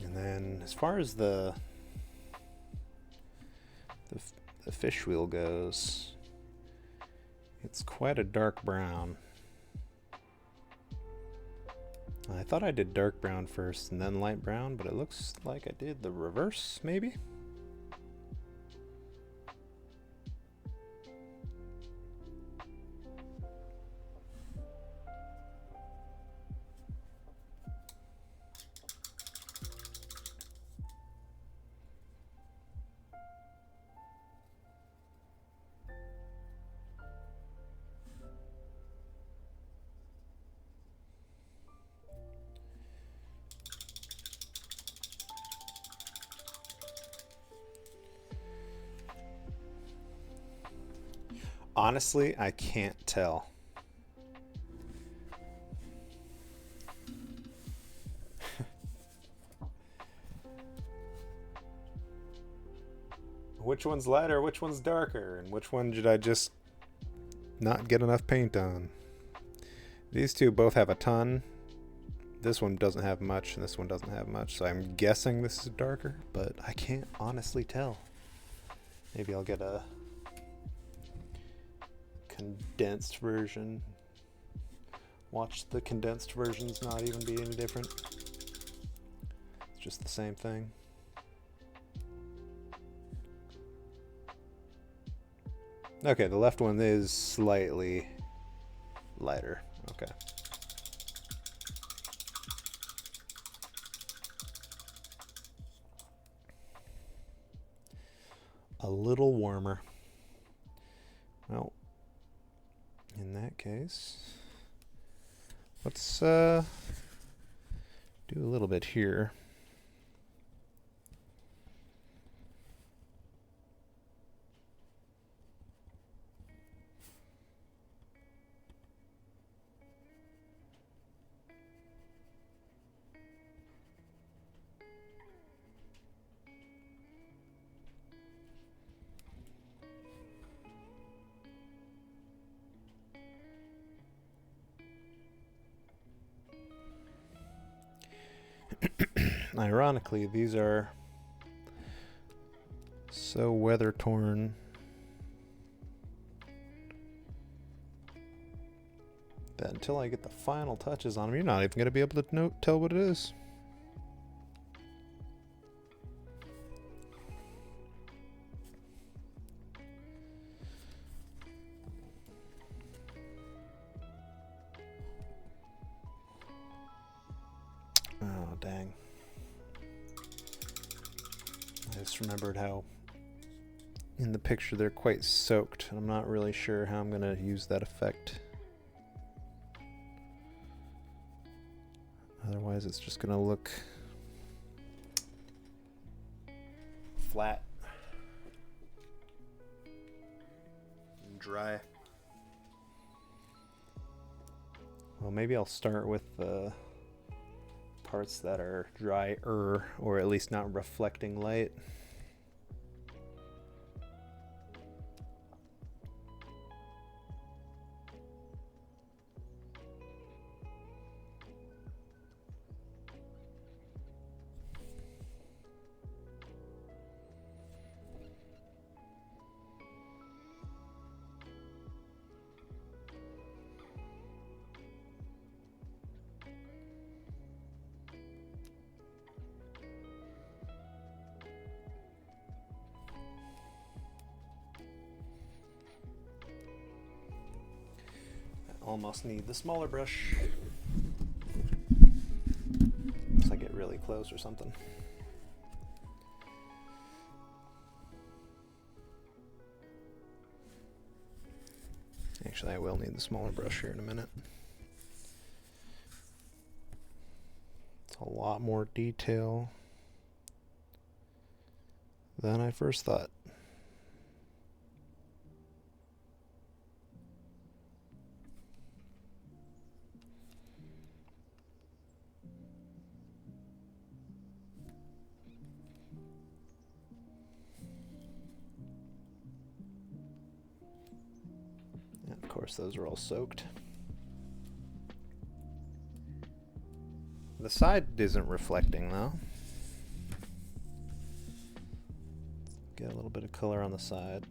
And then as far as the fish wheel goes, it's quite a dark brown. I thought I did dark brown first and then light brown, but it looks like I did the reverse, maybe? Honestly, I can't tell. Which one's lighter, which one's darker, and which one did I just not get enough paint on? These two both have a ton. This one doesn't have much, and this one doesn't have much, so I'm guessing this is darker, but I can't honestly tell. Maybe I'll get a condensed version. Watch the condensed versions not even be any different. It's just the same thing. Okay, the left one is slightly lighter. Okay. A little warmer. Well, in that case, let's do a little bit here. Ironically, these are so weather torn that until I get the final touches on them, you're not even going to be able to tell what it is. Oh, dang. I just remembered how in the picture they're quite soaked, and I'm not really sure how I'm going to use that effect. Otherwise it's just going to look flat and dry. Well, maybe I'll start with the parts that are drier, or at least not reflecting light. Almost need the smaller brush unless I get really close or something. Actually, I will need the smaller brush here in a minute. It's a lot more detail than I first thought. And of course, those are all soaked. The side isn't reflecting though. Get a little bit of color on the side.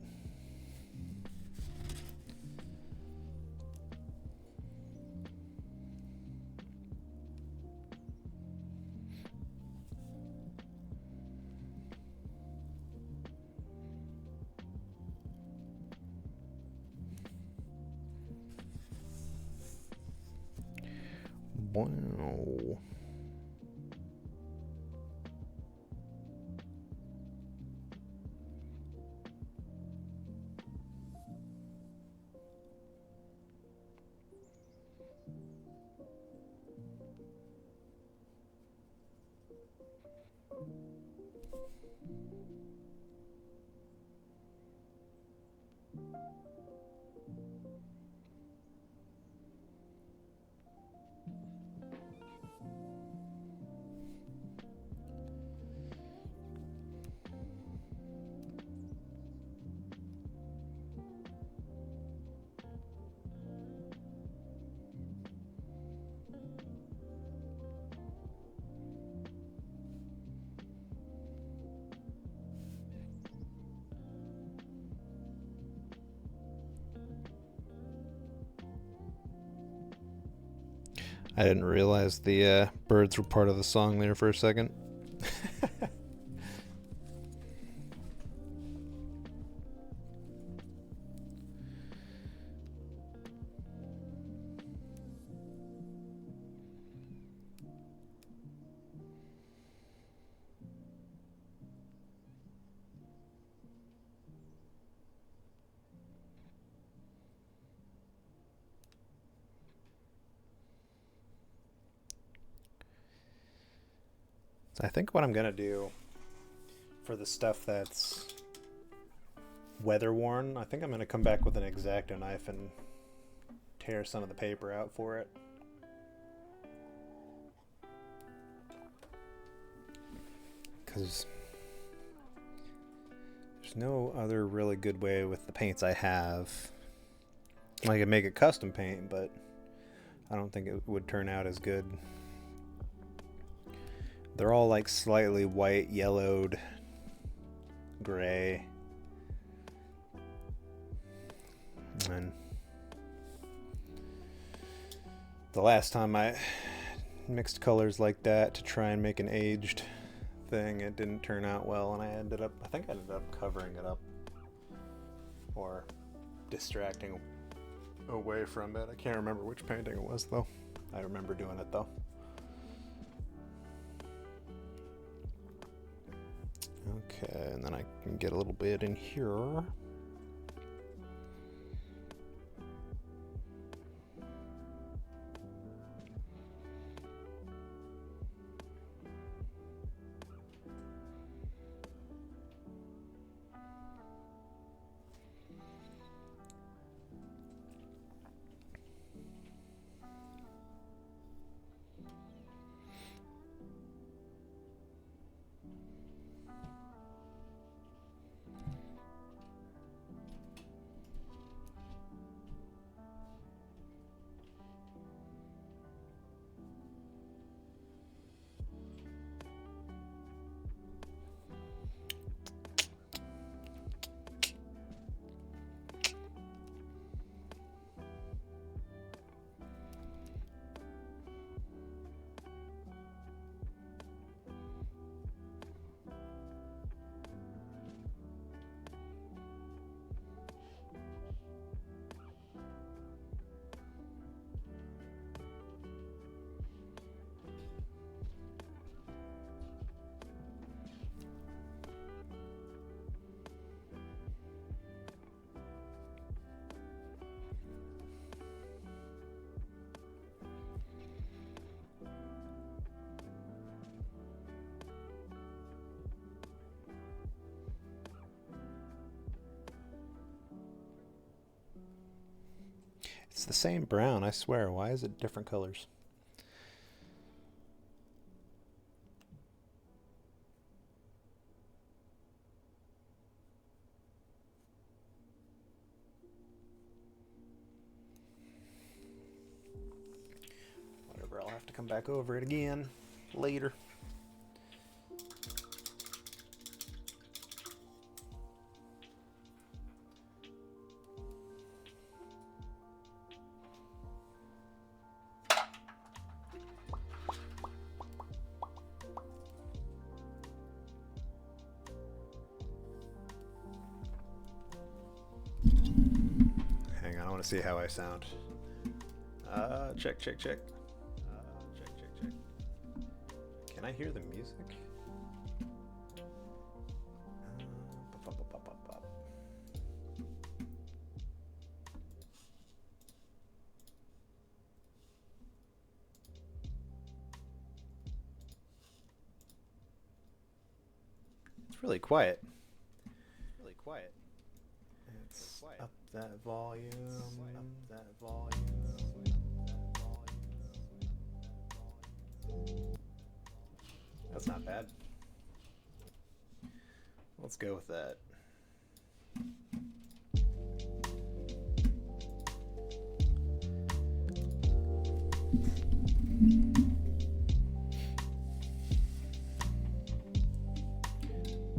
Wow. I didn't realize the birds were part of the song there for a second. So I think what I'm going to do for the stuff that's weather worn, I think I'm going to come back with an X-Acto knife and tear some of the paper out for it. Because there's no other really good way with the paints I have. I could make a custom paint, but I don't think it would turn out as good. They're all like slightly white, yellowed, gray. And the last time I mixed colors like that to try and make an aged thing, it didn't turn out well, and I think I ended up covering it up or distracting away from it. I can't remember which painting it was though. I remember doing it though. Okay, and then I can get a little bit in here. It's the same brown, I swear. Why is it different colors? Whatever, I'll have to come back over it again later. Hang on, I want to see how I sound. Check, check, check. Check, check, check. Can I hear the music? It's really quiet. Really quiet. It's up that volume. Up that volume. That's not bad. Let's go with that.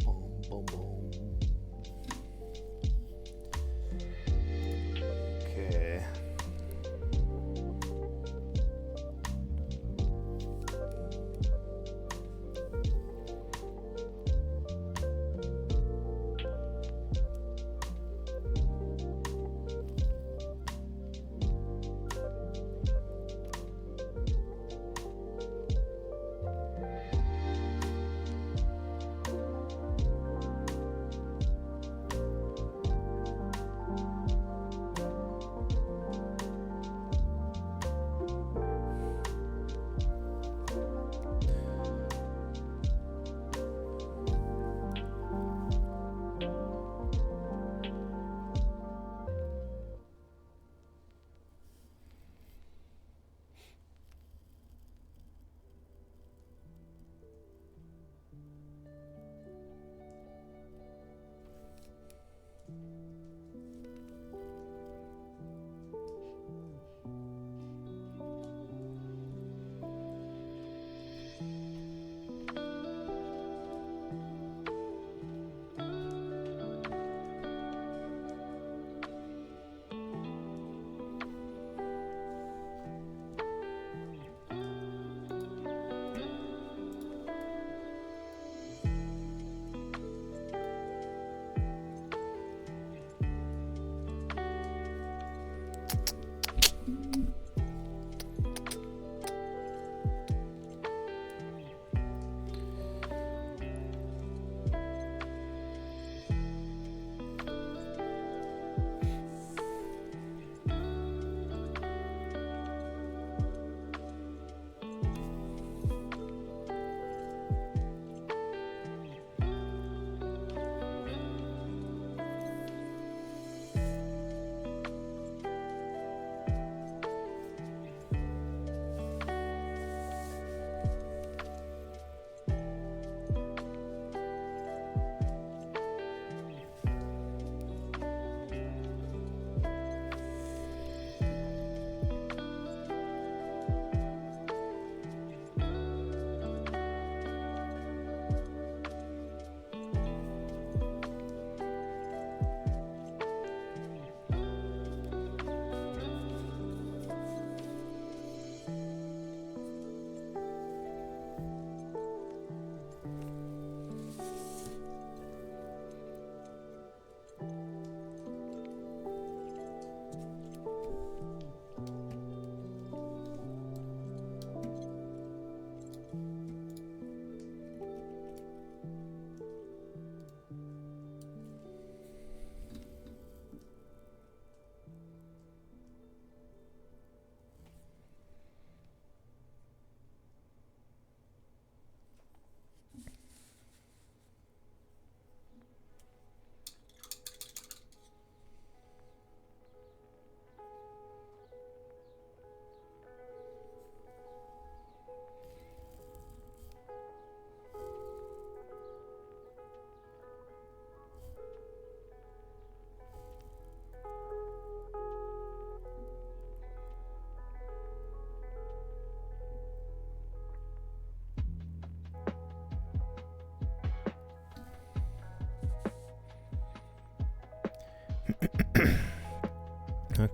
Boom, boom, boom. Okay.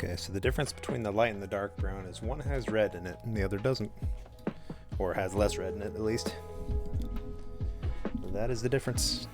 Okay, so the difference between the light and the dark brown is one has red in it and the other doesn't. Or has less red in it, at least. That is the difference.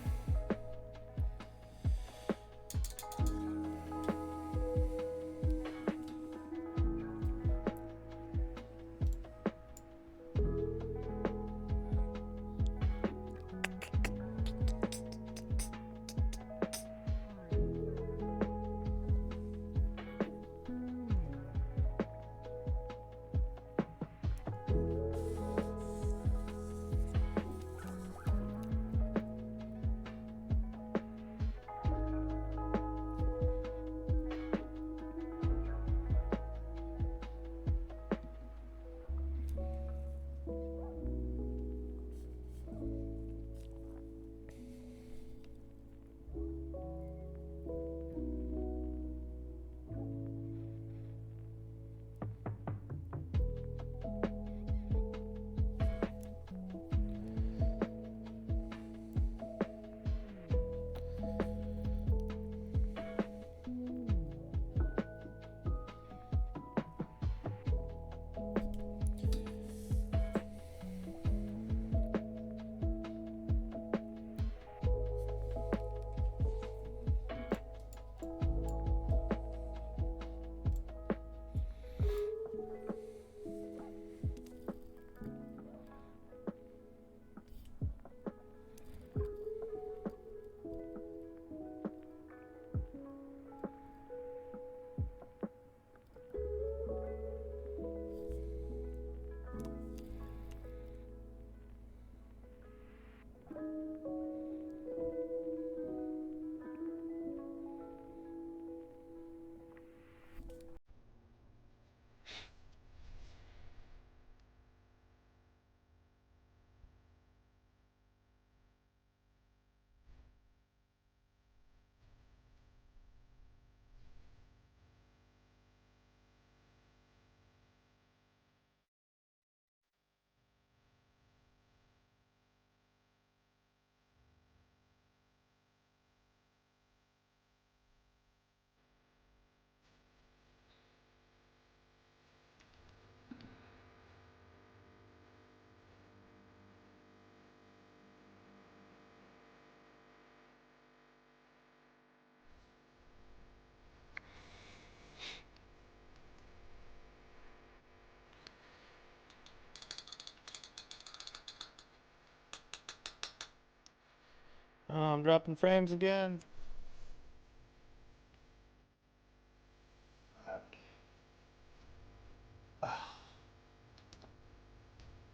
Oh, I'm dropping frames again.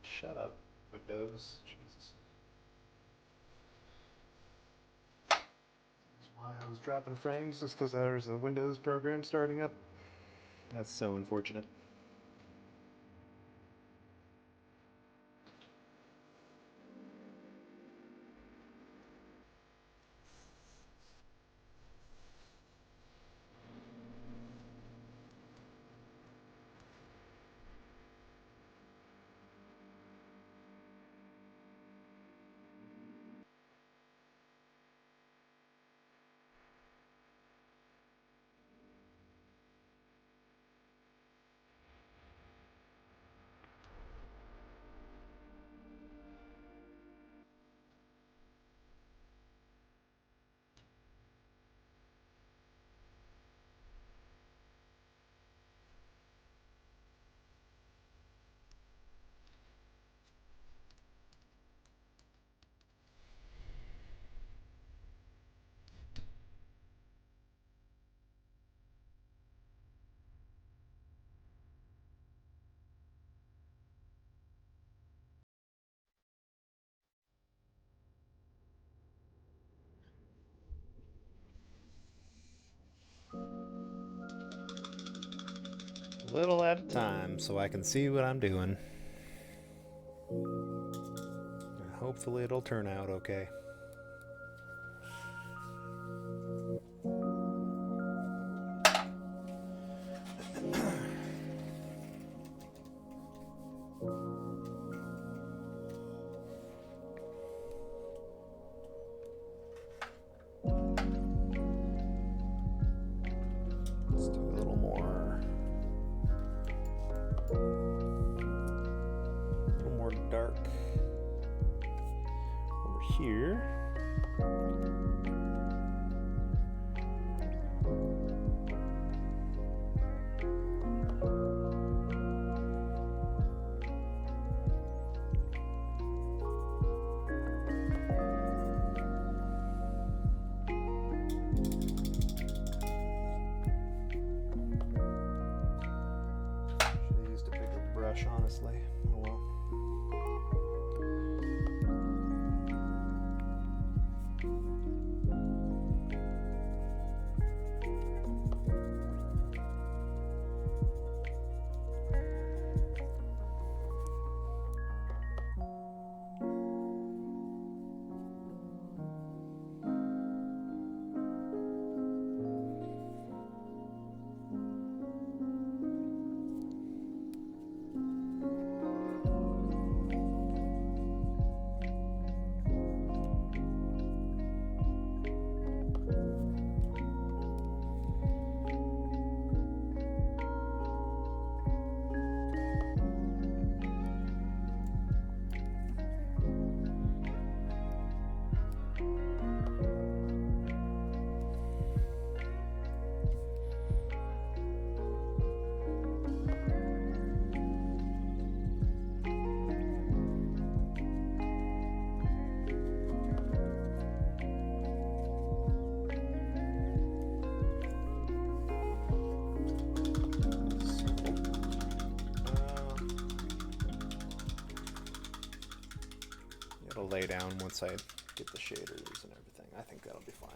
Shut up, Windows. Jesus. That's why I was dropping frames, just because there's a Windows program starting up. That's so unfortunate. A little at a time so I can see what I'm doing. Hopefully it'll turn out okay. Let's do a little more. dark. Over here, honestly. Oh well. It'll lay down once I get the shaders and everything. I think that'll be fine.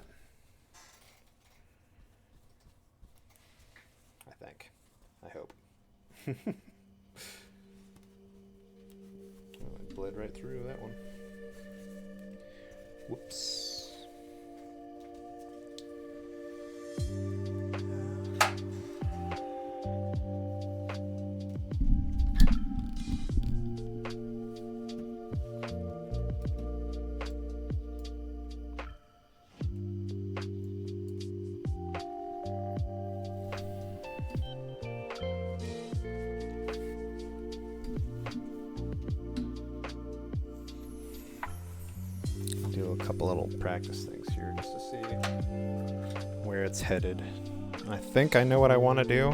I think. I hope. Oh, it bled right through that one. Whoops. Do a couple little practice things here just to see where it's headed. I think I know what I want to do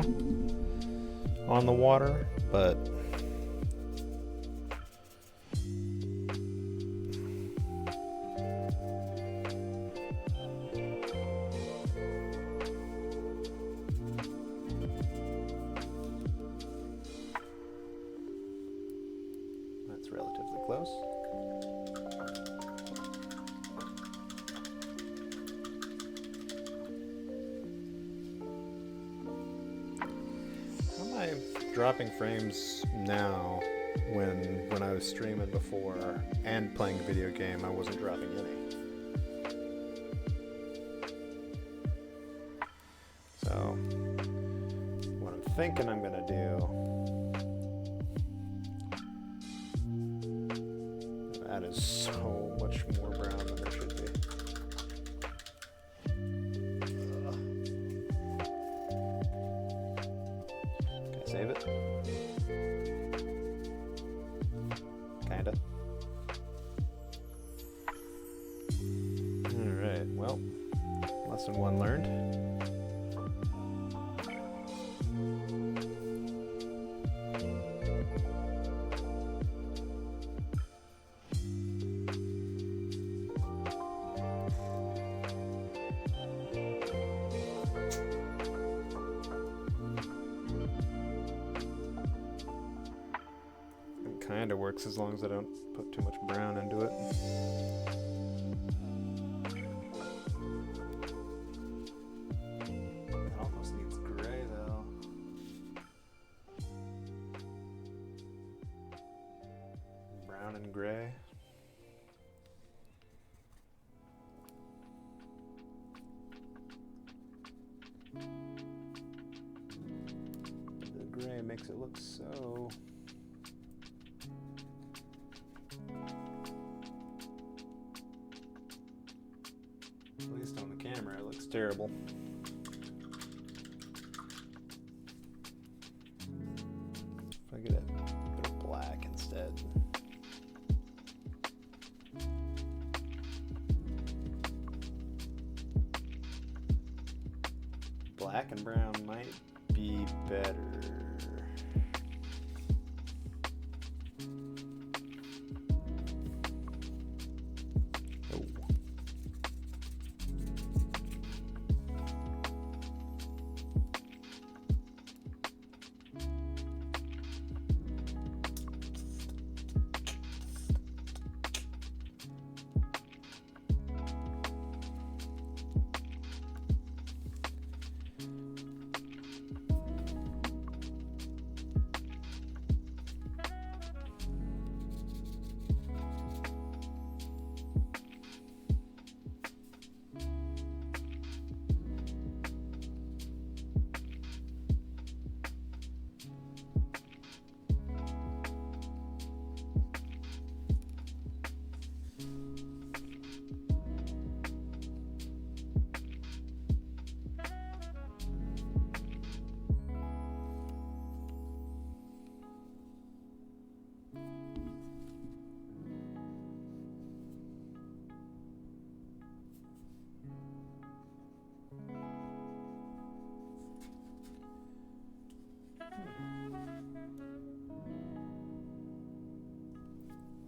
on the water, but that's relatively close. Dropping frames now when I was streaming before and playing a video game, I wasn't dropping any. So what I'm thinking I'm gonna do, that is so much more brown than there should be. Save it. Kinda. Alright, well, lesson one learned. Kind of works as long as I don't put too much brown into it. It almost needs gray though. Brown and gray. The gray makes it look so... At least on the camera, it looks terrible. If I get a bit of black instead. Black and brown might be better.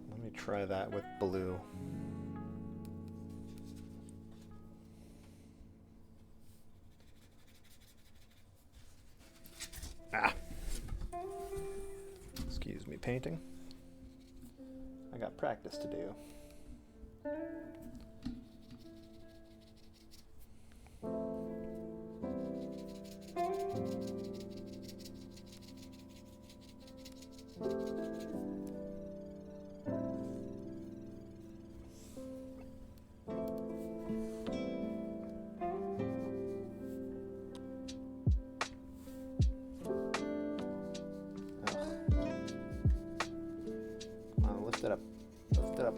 Let me try that with blue. Ah! Excuse me, painting. I got practice to do. Lift it up. Lift it up.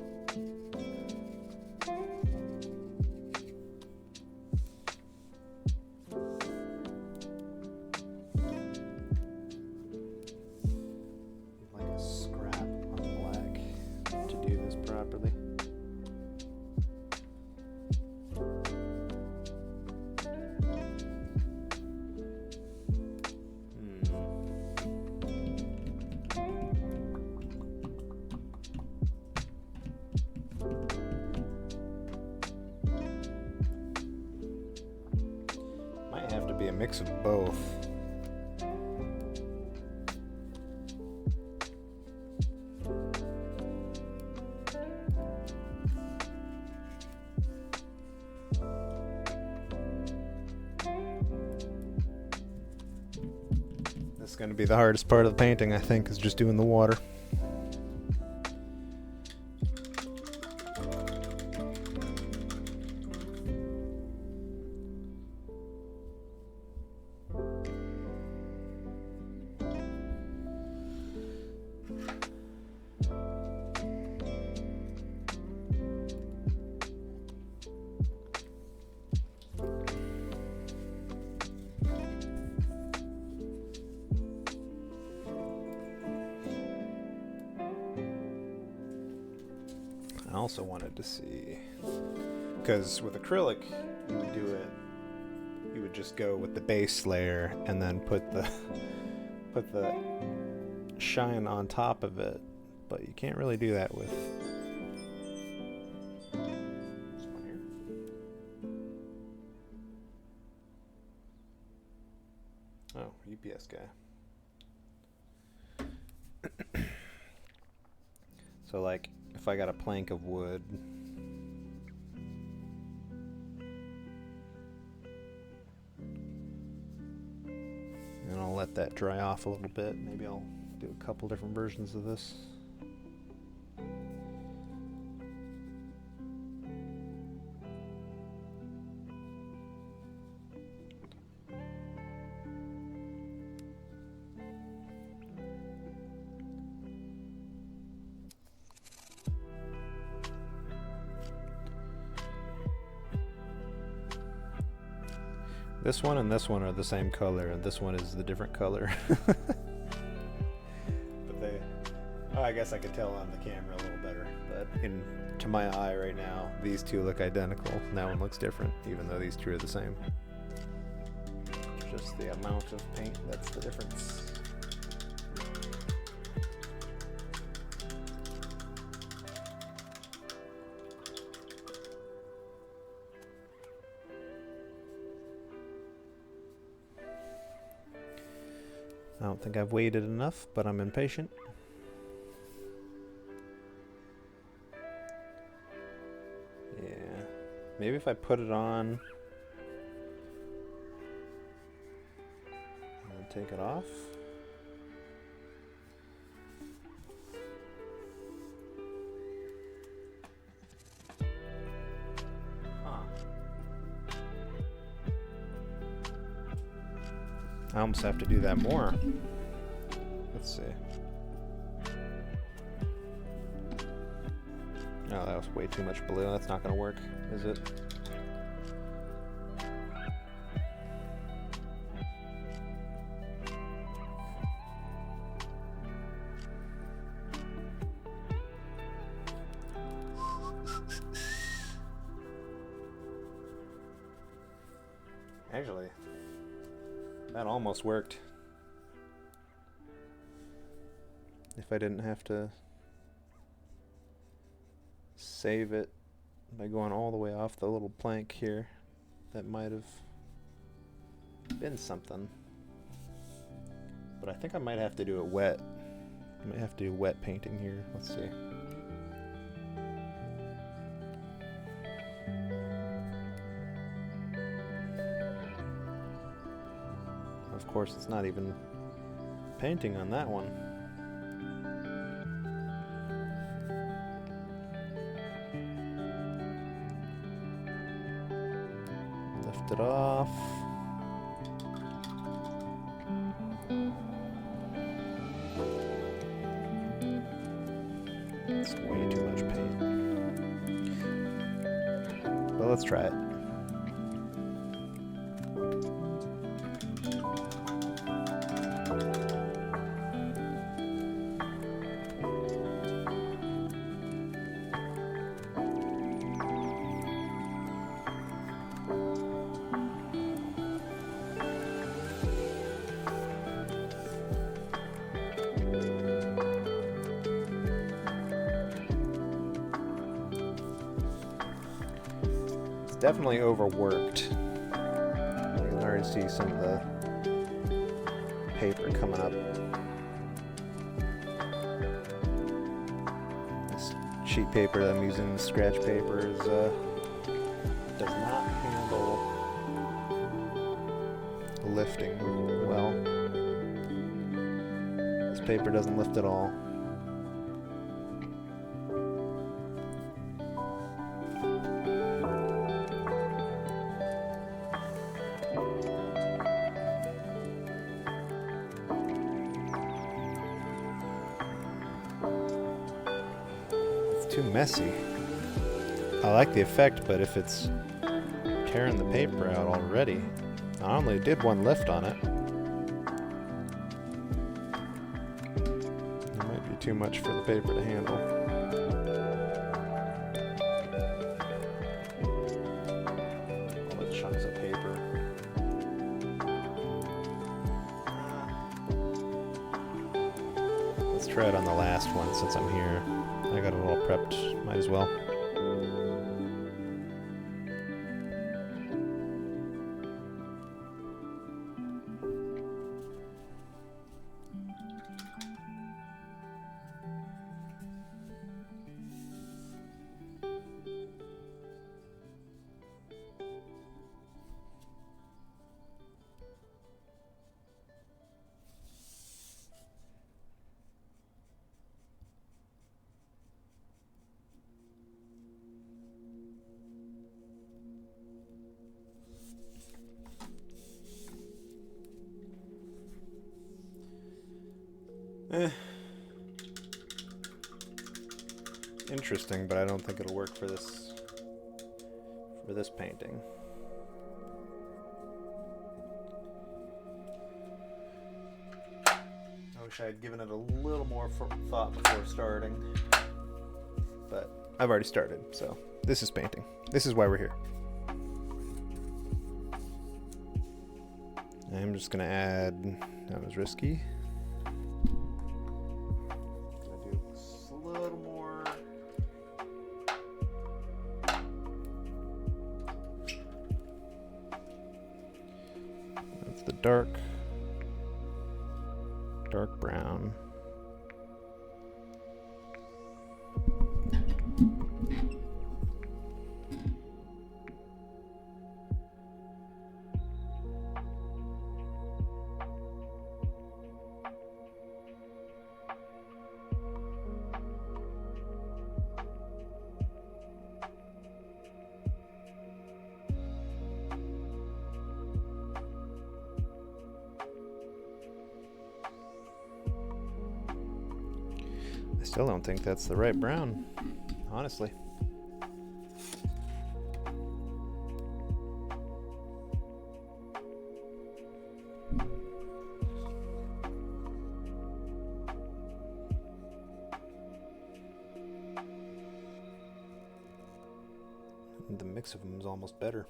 Like a scrap on black to do this properly. Have to be a mix of both. This is going to be the hardest part of the painting, I think, is just doing the water. I also wanted to see, because with acrylic you would do it, you would just go with the base layer and then put the shine on top of it, but you can't really do that with this one here. Oh, UPS guy. So like, if I got a plank of wood, and I'll let that dry off a little bit. Maybe I'll do a couple different versions of this. This one and this one are the same color, and this one is the different color. But I guess I could tell on the camera a little better. But to my eye right now, these two look identical. That one looks different, even though these two are the same. just the amount of paint that's the difference. I don't think I've waited enough, but I'm impatient. Yeah, maybe if I put it on and then take it off. I almost have to do that more. Let's see. Oh, that was way too much blue. That's not going to work, is it? Actually, that almost worked. If I didn't have to save it by going all the way off the little plank here, that might have been something. But I think I might have to do it wet. I might have to do wet painting here. Let's see. Of course, it's not even painting on that one. Lift it off. It's way too much paint. But let's try it. Definitely overworked. You can already see some of the paper coming up. This sheet paper that I'm using, the scratch paper, does not handle lifting well. This paper doesn't lift at all. Too messy. I like the effect, but if it's tearing the paper out already, I only did one lift on it. It might be too much for the paper to handle. All the chunks of paper. Let's try it on the last one since I'm here. I got it all prepped, might as well. Interesting, but I don't think it'll work for this painting. I wish I had given it a little more thought before starting, but I've already started, so this is painting. This is why we're here. I'm just gonna add, that was risky. Gonna do just a little more. That's the dark brown. I still don't think that's the right brown, honestly. The mix of them is almost better.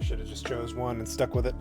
Should have just chose one and stuck with it.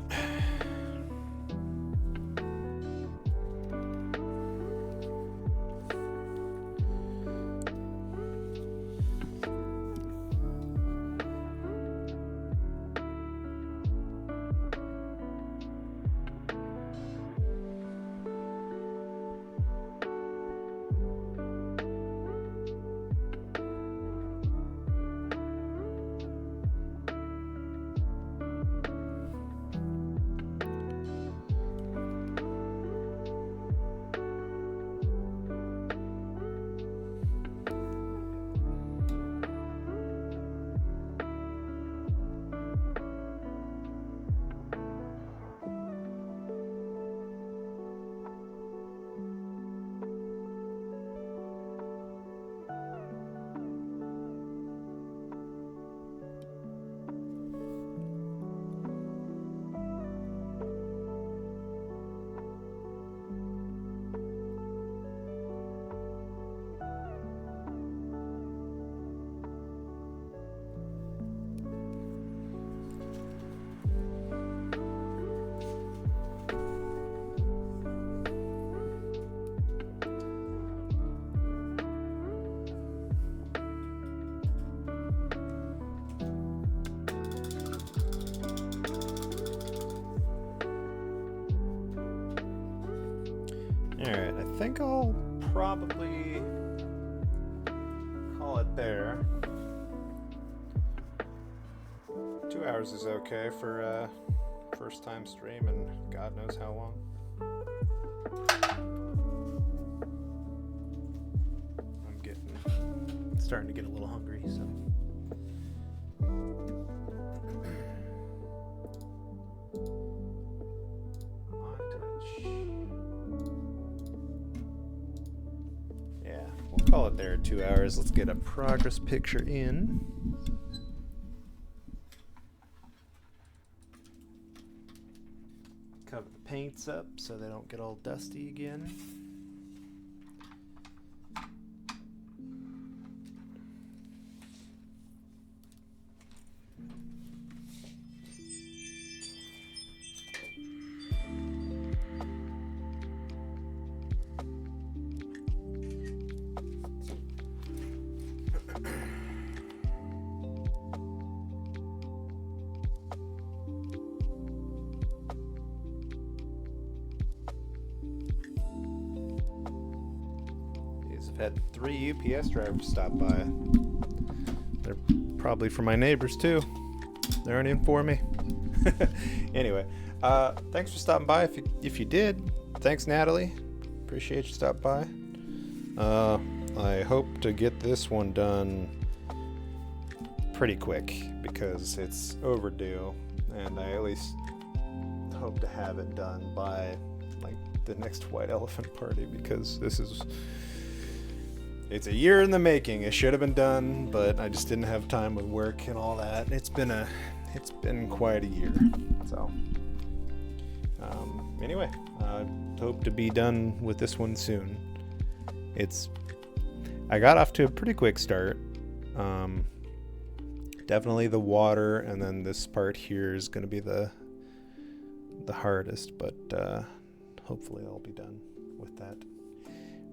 Alright, I think I'll probably call it there. 2 hours is okay for a first time stream and God knows how long. I'm starting to get a little hungry, so. Call it there, 2 hours. Let's get a progress picture in. Cover the paints up so they don't get all dusty again. I've had 3 UPS drivers stop by. They're probably for my neighbors too. They aren't in for me. Anyway, thanks for stopping by. If you did, thanks Natalie. Appreciate you stopping by. I hope to get this one done pretty quick because it's overdue, and I at least hope to have it done by like the next white elephant party, because it's a year in the making. It should have been done, but I just didn't have time with work and all that. It's been quite a year. So anyway, hope to be done with this one soon. I got off to a pretty quick start. Definitely the water, and then this part here is going to be the hardest, but hopefully I'll be done with that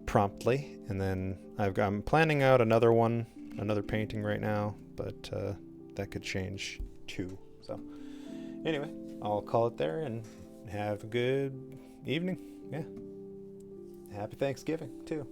promptly. And then I'm planning out another painting right now, but that could change too. So anyway, I'll call it there and have a good evening. Yeah. Happy Thanksgiving too.